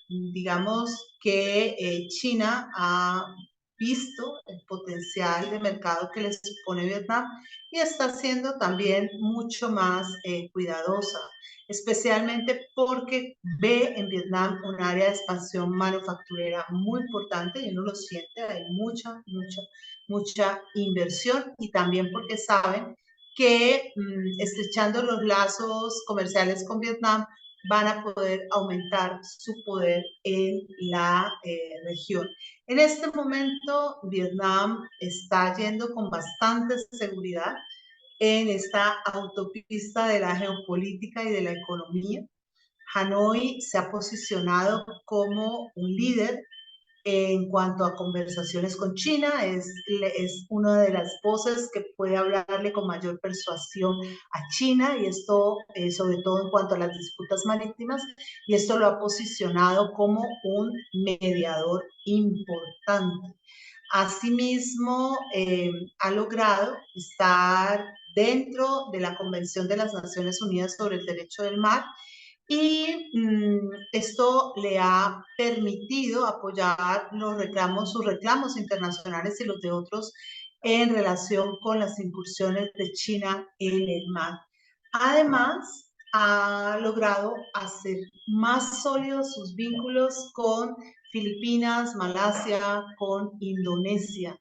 Speaker 1: digamos que China ha visto el potencial de mercado que le supone Vietnam y está siendo también mucho más cuidadosa, especialmente porque ve en Vietnam un área de expansión manufacturera muy importante y uno lo siente, hay mucha inversión y también porque saben que estrechando los lazos comerciales con Vietnam van a poder aumentar su poder en la región. En este momento, Vietnam está yendo con bastante seguridad en esta autopista de la geopolítica y de la economía. Hanoi se ha posicionado como un líder en cuanto a conversaciones con China, es una de las voces que puede hablarle con mayor persuasión a China, y esto sobre todo en cuanto a las disputas marítimas, y esto lo ha posicionado como un mediador importante. Asimismo, ha logrado estar dentro de la Convención de las Naciones Unidas sobre el Derecho del Mar, y esto le ha permitido apoyar sus reclamos internacionales y los de otros en relación con las incursiones de China en el mar. Además, ha logrado hacer más sólidos sus vínculos con Filipinas, Malasia, con Indonesia,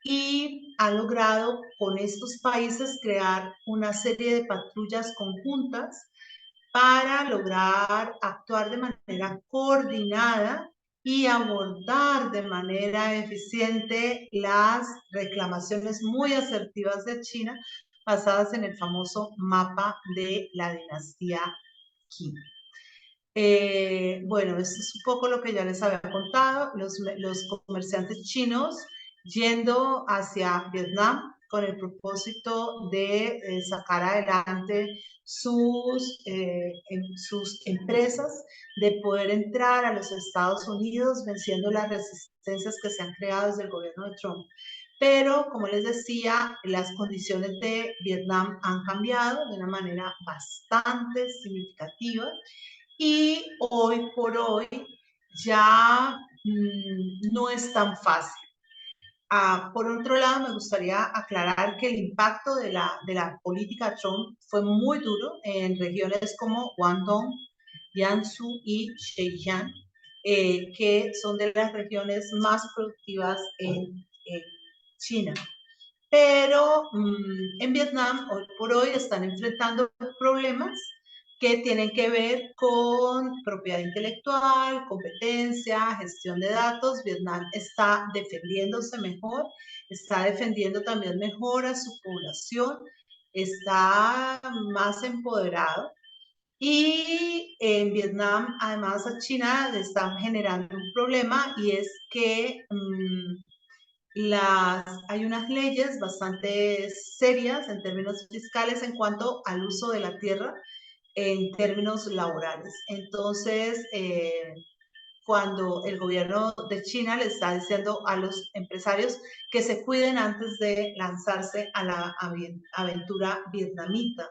Speaker 1: y ha logrado con estos países crear una serie de patrullas conjuntas para lograr actuar de manera coordinada y abordar de manera eficiente las reclamaciones muy asertivas de China basadas en el famoso mapa de la dinastía Qin. Bueno, esto es un poco lo que ya les había contado. Los comerciantes chinos yendo hacia Vietnam con el propósito de sacar adelante sus empresas, de poder entrar a los Estados Unidos venciendo las resistencias que se han creado desde el gobierno de Trump. Pero, como les decía, las condiciones de Vietnam han cambiado de una manera bastante significativa, y hoy por hoy ya no es tan fácil. Por otro lado, me gustaría aclarar que el impacto de la política Trump fue muy duro en regiones como Guangdong, Jiangsu y Zhejiang, que son de las regiones más productivas en China. Pero en Vietnam, hoy por hoy, están enfrentando problemas que tienen que ver con propiedad intelectual, competencia, gestión de datos. Vietnam está defendiéndose mejor, está defendiendo también mejor a su población, está más empoderado. Y en Vietnam, además, a China le están generando un problema, y es que hay unas leyes bastante serias en términos fiscales en cuanto al uso de la tierra en términos laborales. Entonces, cuando el gobierno de China le está diciendo a los empresarios que se cuiden antes de lanzarse a la aventura vietnamita.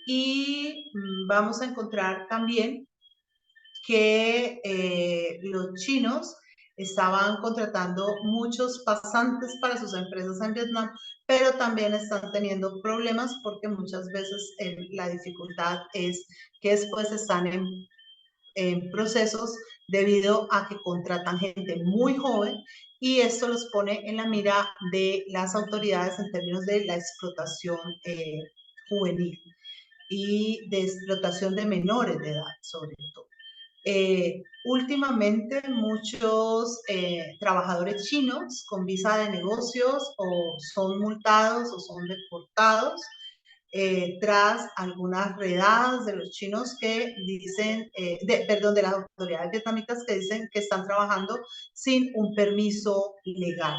Speaker 1: Y vamos a encontrar también que los chinos estaban contratando muchos pasantes para sus empresas en Vietnam, pero también están teniendo problemas porque muchas veces la dificultad es que después están en procesos debido a que contratan gente muy joven, y esto los pone en la mira de las autoridades en términos de la explotación juvenil y de explotación de menores de edad, sobre todo. Últimamente muchos trabajadores chinos con visa de negocios o son multados o son deportados tras algunas redadas de los chinos que dicen, de las autoridades vietnamitas que dicen que están trabajando sin un permiso legal.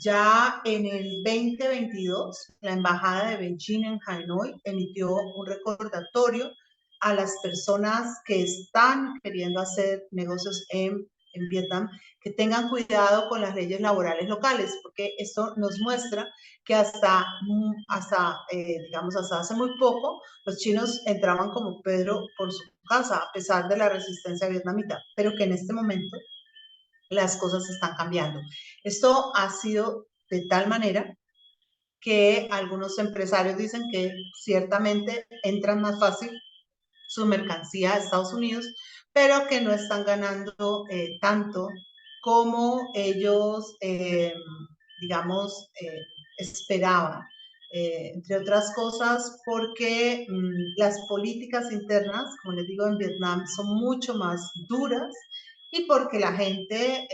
Speaker 1: Ya en el 2022, la Embajada de Beijing en Hanoi emitió un recordatorio a las personas que están queriendo hacer negocios en Vietnam, que tengan cuidado con las leyes laborales locales, porque esto nos muestra que digamos, hasta hace muy poco, los chinos entraban como Pedro por su casa, a pesar de la resistencia vietnamita, pero que en este momento las cosas están cambiando. Esto ha sido de tal manera que algunos empresarios dicen que ciertamente entran más fácil su mercancía a Estados Unidos, pero que no están ganando tanto como ellos, digamos, esperaban. Entre otras cosas, porque las políticas internas, como les digo, en Vietnam son mucho más duras y porque la gente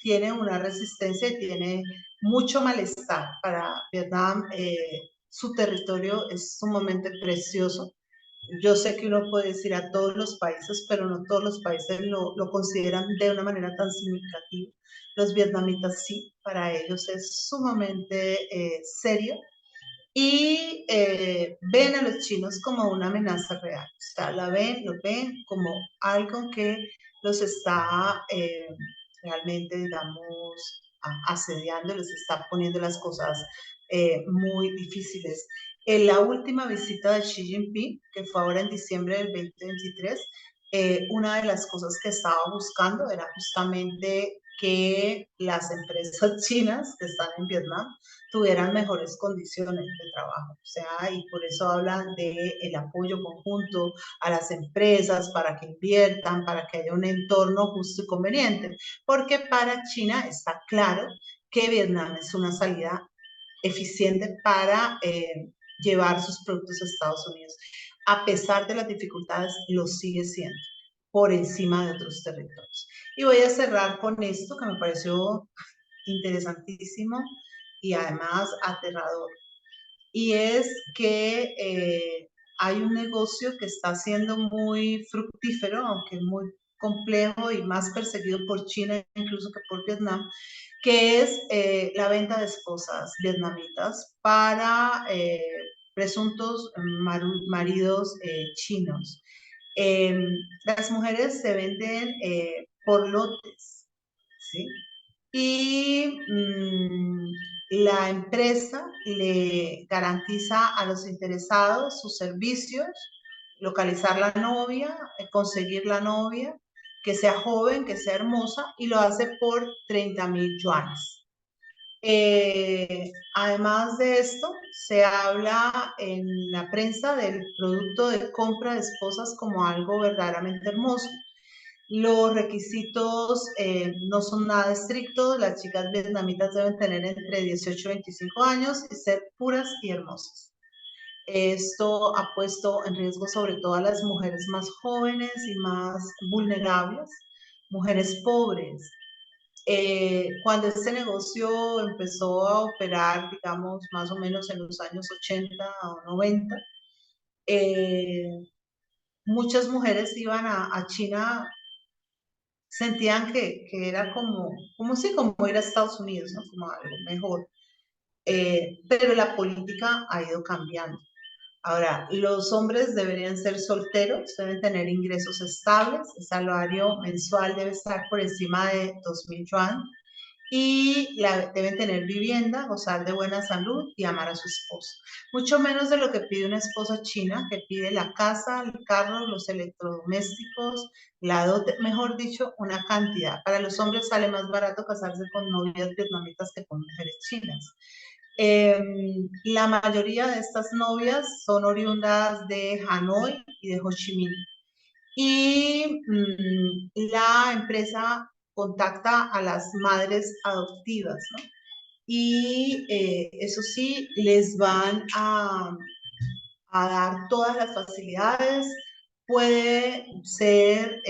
Speaker 1: tiene una resistencia y tiene mucho malestar. Para Vietnam, su territorio es sumamente precioso. Yo sé que uno puede decir a todos los países, pero no todos los países lo consideran de una manera tan significativa. Los vietnamitas sí, para ellos es sumamente serio y ven a los chinos como una amenaza real. O sea, lo ven como algo que los está realmente, digamos, asediando, les está poniendo las cosas muy difíciles. En la última visita de Xi Jinping, que fue ahora en diciembre del 2023, una de las cosas que estaba buscando era justamente que las empresas chinas que están en Vietnam tuvieran mejores condiciones de trabajo. O sea, y por eso hablan de el apoyo conjunto a las empresas para que inviertan, para que haya un entorno justo y conveniente. Porque para China está claro que Vietnam es una salida eficiente para llevar sus productos a Estados Unidos. A pesar de las dificultades, lo sigue siendo por encima de otros territorios. Y voy a cerrar con esto que me pareció interesantísimo y además aterrador. Y es que hay un negocio que está siendo muy fructífero, aunque muy complejo y más perseguido por China incluso que por Vietnam, que es la venta de esposas vietnamitas para presuntos maridos chinos. Las mujeres se venden por lotes, ¿sí? Y la empresa le garantiza a los interesados sus servicios, localizar la novia, conseguir la novia, que sea joven, que sea hermosa, y lo hace por 30,000 yuanes. Además de esto, se habla en la prensa del producto de compra de esposas como algo verdaderamente hermoso. Los requisitos no son nada estrictos. Las chicas vietnamitas deben tener entre 18 y 25 años y ser puras y hermosas. Esto ha puesto en riesgo sobre todo a las mujeres más jóvenes y más vulnerables, mujeres pobres. Cuando este negocio empezó a operar, digamos, más o menos en los años 80 o 90, muchas mujeres iban a China, sentían que era como ir a Estados Unidos, ¿no? Como algo mejor. Pero la política ha ido cambiando. Ahora, los hombres deberían ser solteros, deben tener ingresos estables, el salario mensual debe estar por encima de 2,000 yuan y deben tener vivienda, gozar de buena salud y amar a su esposo. Mucho menos de lo que pide una esposa china, que pide la casa, el carro, los electrodomésticos, la dote, mejor dicho, una cantidad. Para los hombres sale más barato casarse con novias vietnamitas que con mujeres chinas. La mayoría de estas novias son oriundas de Hanoi y de Ho Chi Minh. Y la empresa contacta a las madres adoptivas, ¿no? Y eso sí, les van a dar todas las facilidades. Puede ser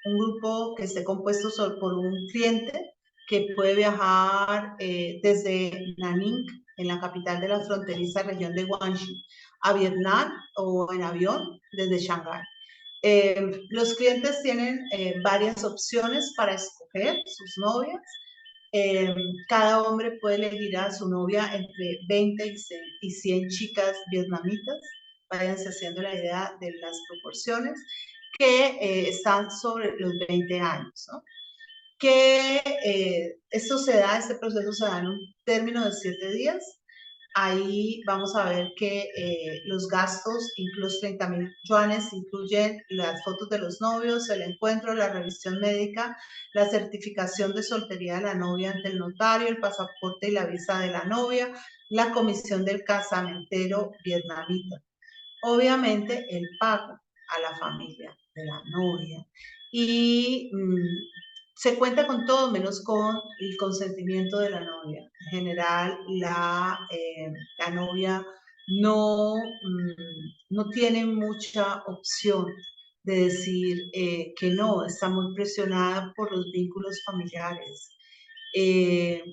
Speaker 1: un grupo que esté compuesto solo por un cliente que puede viajar desde Nanning, en la capital de la fronteriza región de Guangxi, a Vietnam o en avión desde Shanghái. Los clientes tienen varias opciones para escoger sus novias. Cada hombre puede elegir a su novia entre 20 y 100 chicas vietnamitas. Váyanse haciendo la idea de las proporciones que están sobre los 20 años, ¿no? Que este proceso se da en un término de 7 días. ahí vamos a ver que los gastos, incluso 30.000 yuanes, incluyen las fotos de los novios, el encuentro, la revisión médica, la certificación de soltería de la novia ante el notario, el pasaporte y la visa de la novia, la comisión del casamentero vietnamita. Obviamente el pago a la familia de la novia y se cuenta con todo menos con el consentimiento de la novia. En general, la novia no tiene mucha opción de decir que no, está muy presionada por los vínculos familiares. Eh,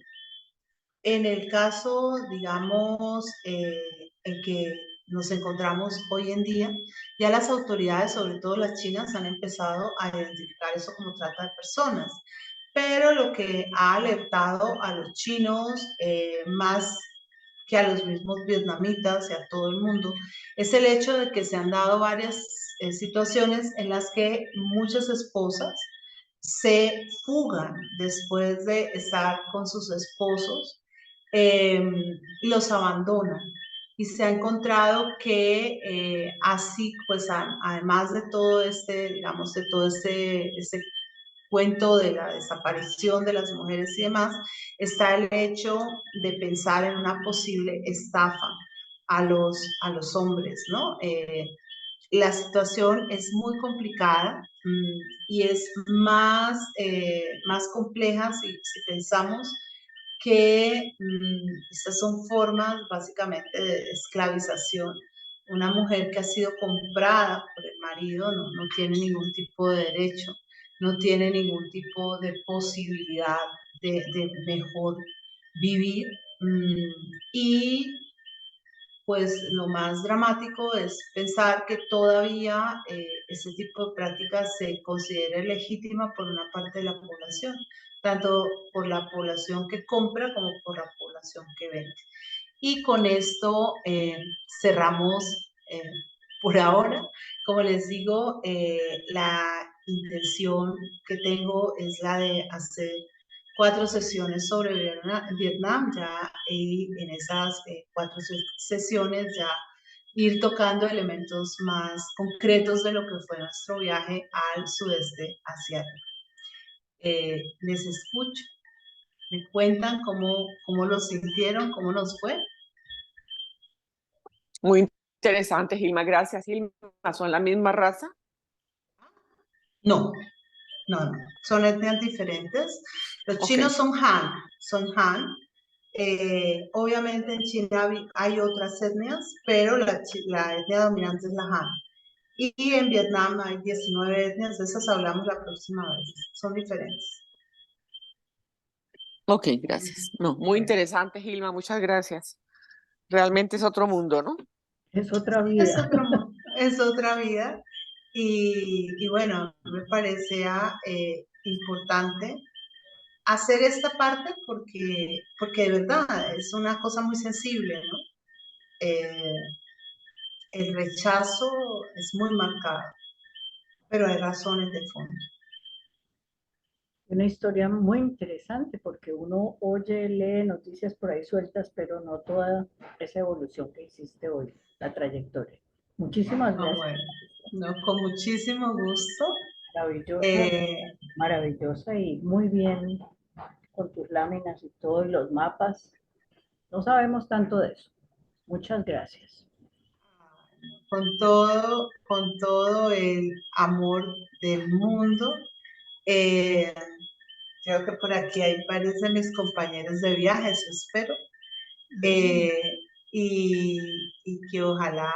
Speaker 1: en el caso, digamos, en que nos encontramos hoy en día, ya las autoridades, sobre todo las chinas, han empezado a identificar eso como trata de personas. Pero lo que ha alertado a los chinos, más que a los mismos vietnamitas y a todo el mundo, es el hecho de que se han dado varias situaciones en las que muchas esposas se fugan después de estar con sus esposos, los abandonan. Y se ha encontrado que así, pues además de todo digamos, de todo este cuento de la desaparición de las mujeres y demás, está el hecho de pensar en una posible estafa a los hombres, ¿no? La situación es muy complicada y es más compleja si pensamos que estas son formas básicamente de esclavización. Una mujer que ha sido comprada por el marido no tiene ningún tipo de derecho, no tiene ningún tipo de posibilidad de mejor vivir. Y pues lo más dramático es pensar que todavía ese tipo de prácticas se considera legítima por una parte de la población, tanto por la población que compra como por la población que vende. Y con esto cerramos por ahora. Como les digo, la intención que tengo es la de hacer 4 sesiones sobre Vietnam, ya y en esas 4 sesiones ya ir tocando elementos más concretos de lo que fue nuestro viaje al sudeste asiático. Les escucho, me cuentan cómo lo sintieron, cómo nos fue.
Speaker 2: Muy interesante, Gilma. Gracias, Gilma. ¿Son la misma raza?
Speaker 1: No, son etnias diferentes. Los chinos son Han. Obviamente en China hay otras etnias, pero la etnia dominante es la Han. Y en Vietnam hay 19 etnias, de esas hablamos la próxima vez. Son diferentes.
Speaker 2: Ok, gracias. No, muy interesante, Gilma. Muchas gracias. Realmente es otro mundo, ¿no?
Speaker 3: Es otra vida.
Speaker 1: Es otra vida. Y bueno, me parecía importante hacer esta parte porque de verdad es una cosa muy sensible, ¿no? El rechazo es muy marcado, pero hay razones de fondo.
Speaker 3: Una historia muy interesante porque uno oye, lee noticias por ahí sueltas, pero no toda esa evolución que hiciste hoy, la trayectoria. Muchísimas gracias.
Speaker 1: Bueno, no, con muchísimo gusto.
Speaker 3: Maravillosa, maravillosa y muy bien con tus láminas y todos los mapas. No sabemos tanto de eso. Muchas gracias.
Speaker 1: Con todo el amor del mundo. Creo que por aquí hay varios de mis compañeros de viaje, eso espero. Y que ojalá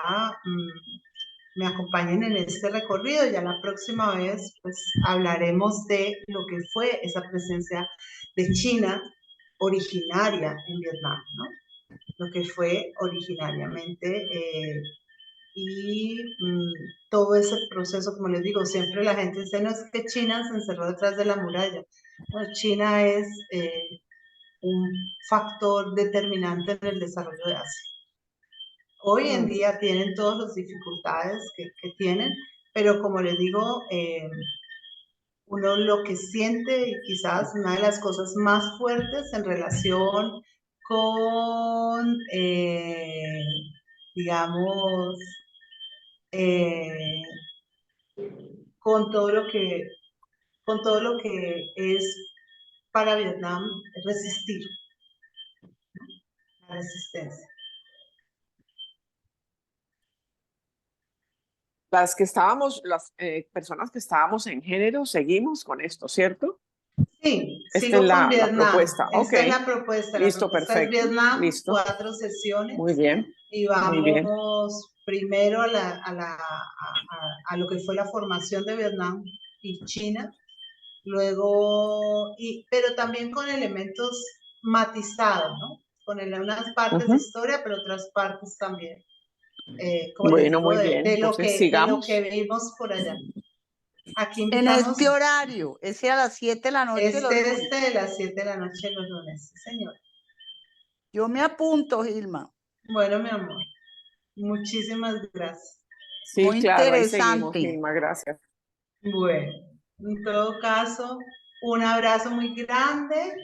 Speaker 1: me acompañen en este recorrido. Ya la próxima vez pues hablaremos de lo que fue esa presencia de China originaria en Vietnam, ¿no? Lo que fue originariamente y todo ese proceso, como les digo, siempre la gente dice, no es que China se encerró detrás de la muralla. No, China es un factor determinante en el desarrollo de Asia. Hoy en día tienen todas las dificultades que tienen, pero como les digo, uno lo que siente y quizás una de las cosas más fuertes en relación con, digamos, con todo lo que es para Vietnam resistir, la resistencia.
Speaker 2: Las personas que estábamos en género, seguimos con esto, ¿cierto?
Speaker 1: Sí,
Speaker 2: Esta
Speaker 1: sigo
Speaker 2: es
Speaker 1: con
Speaker 2: la
Speaker 1: Vietnam.
Speaker 2: propuesta. Ok,
Speaker 1: Esta es la propuesta. La
Speaker 2: listo,
Speaker 1: propuesta es
Speaker 2: perfecto.
Speaker 1: Vietnam,
Speaker 2: Listo.
Speaker 1: 4 sesiones.
Speaker 2: Muy bien.
Speaker 1: Y
Speaker 2: Muy bien.
Speaker 1: vamos primero a lo que fue la formación de Vietnam y China. Luego, pero también con elementos matizados, ¿no? Con unas partes de historia, pero otras partes también. Como les
Speaker 2: Bueno,
Speaker 1: digo,
Speaker 2: muy bien.
Speaker 1: de lo
Speaker 2: Entonces,
Speaker 1: que
Speaker 2: sigamos.
Speaker 1: vimos por allá. Aquí
Speaker 4: En
Speaker 1: invitamos.
Speaker 4: este horario, es a las 7 de la noche los lunes.
Speaker 1: De las 7 de la noche los lunes, sí, señor.
Speaker 4: Yo me apunto, Gilma.
Speaker 1: Bueno, mi amor, muchísimas gracias.
Speaker 2: Sí,
Speaker 4: Muy
Speaker 2: claro, ahí seguimos,
Speaker 4: interesante.
Speaker 2: Gilma, gracias.
Speaker 1: Bueno, en todo caso, un abrazo muy grande.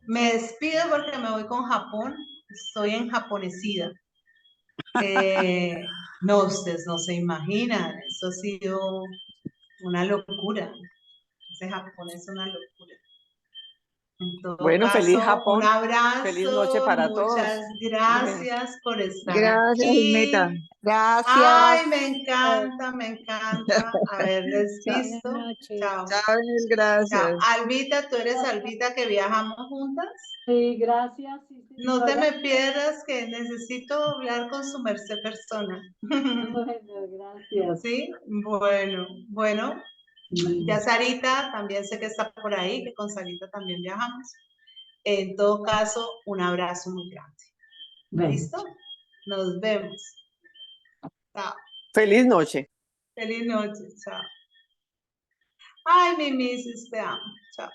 Speaker 1: Me despido porque me voy con Japón. Estoy en japonesida. No, ustedes no se imaginan. Eso ha sido una locura. Ese Japón es una locura. En todo
Speaker 2: Bueno, feliz
Speaker 1: caso, un
Speaker 2: Japón.
Speaker 1: abrazo.
Speaker 2: Feliz noche para
Speaker 1: Muchas
Speaker 2: todos.
Speaker 1: gracias por estar
Speaker 5: Gracias, Gilmeta.
Speaker 1: aquí.
Speaker 4: Gracias.
Speaker 1: Ay, me encanta haberles
Speaker 3: Buenas
Speaker 1: visto.
Speaker 3: noches.
Speaker 1: Chao.
Speaker 5: Chao, mil
Speaker 1: Chao.
Speaker 5: gracias.
Speaker 1: Albita, tú eres Albita que viajamos juntas.
Speaker 3: Sí, gracias. Sí,
Speaker 1: No te
Speaker 3: señora.
Speaker 1: me pierdas que necesito hablar con su merced persona.
Speaker 3: Bueno, gracias.
Speaker 1: Sí, bueno. Ya Sarita también sé que está por ahí, que con Sarita también viajamos. En todo caso, un abrazo muy grande.
Speaker 3: Ven.
Speaker 1: ¿Listo? Nos vemos. Chao.
Speaker 2: Feliz noche.
Speaker 1: Feliz noche. Chao. Ay, mi misis, te amo. Chao.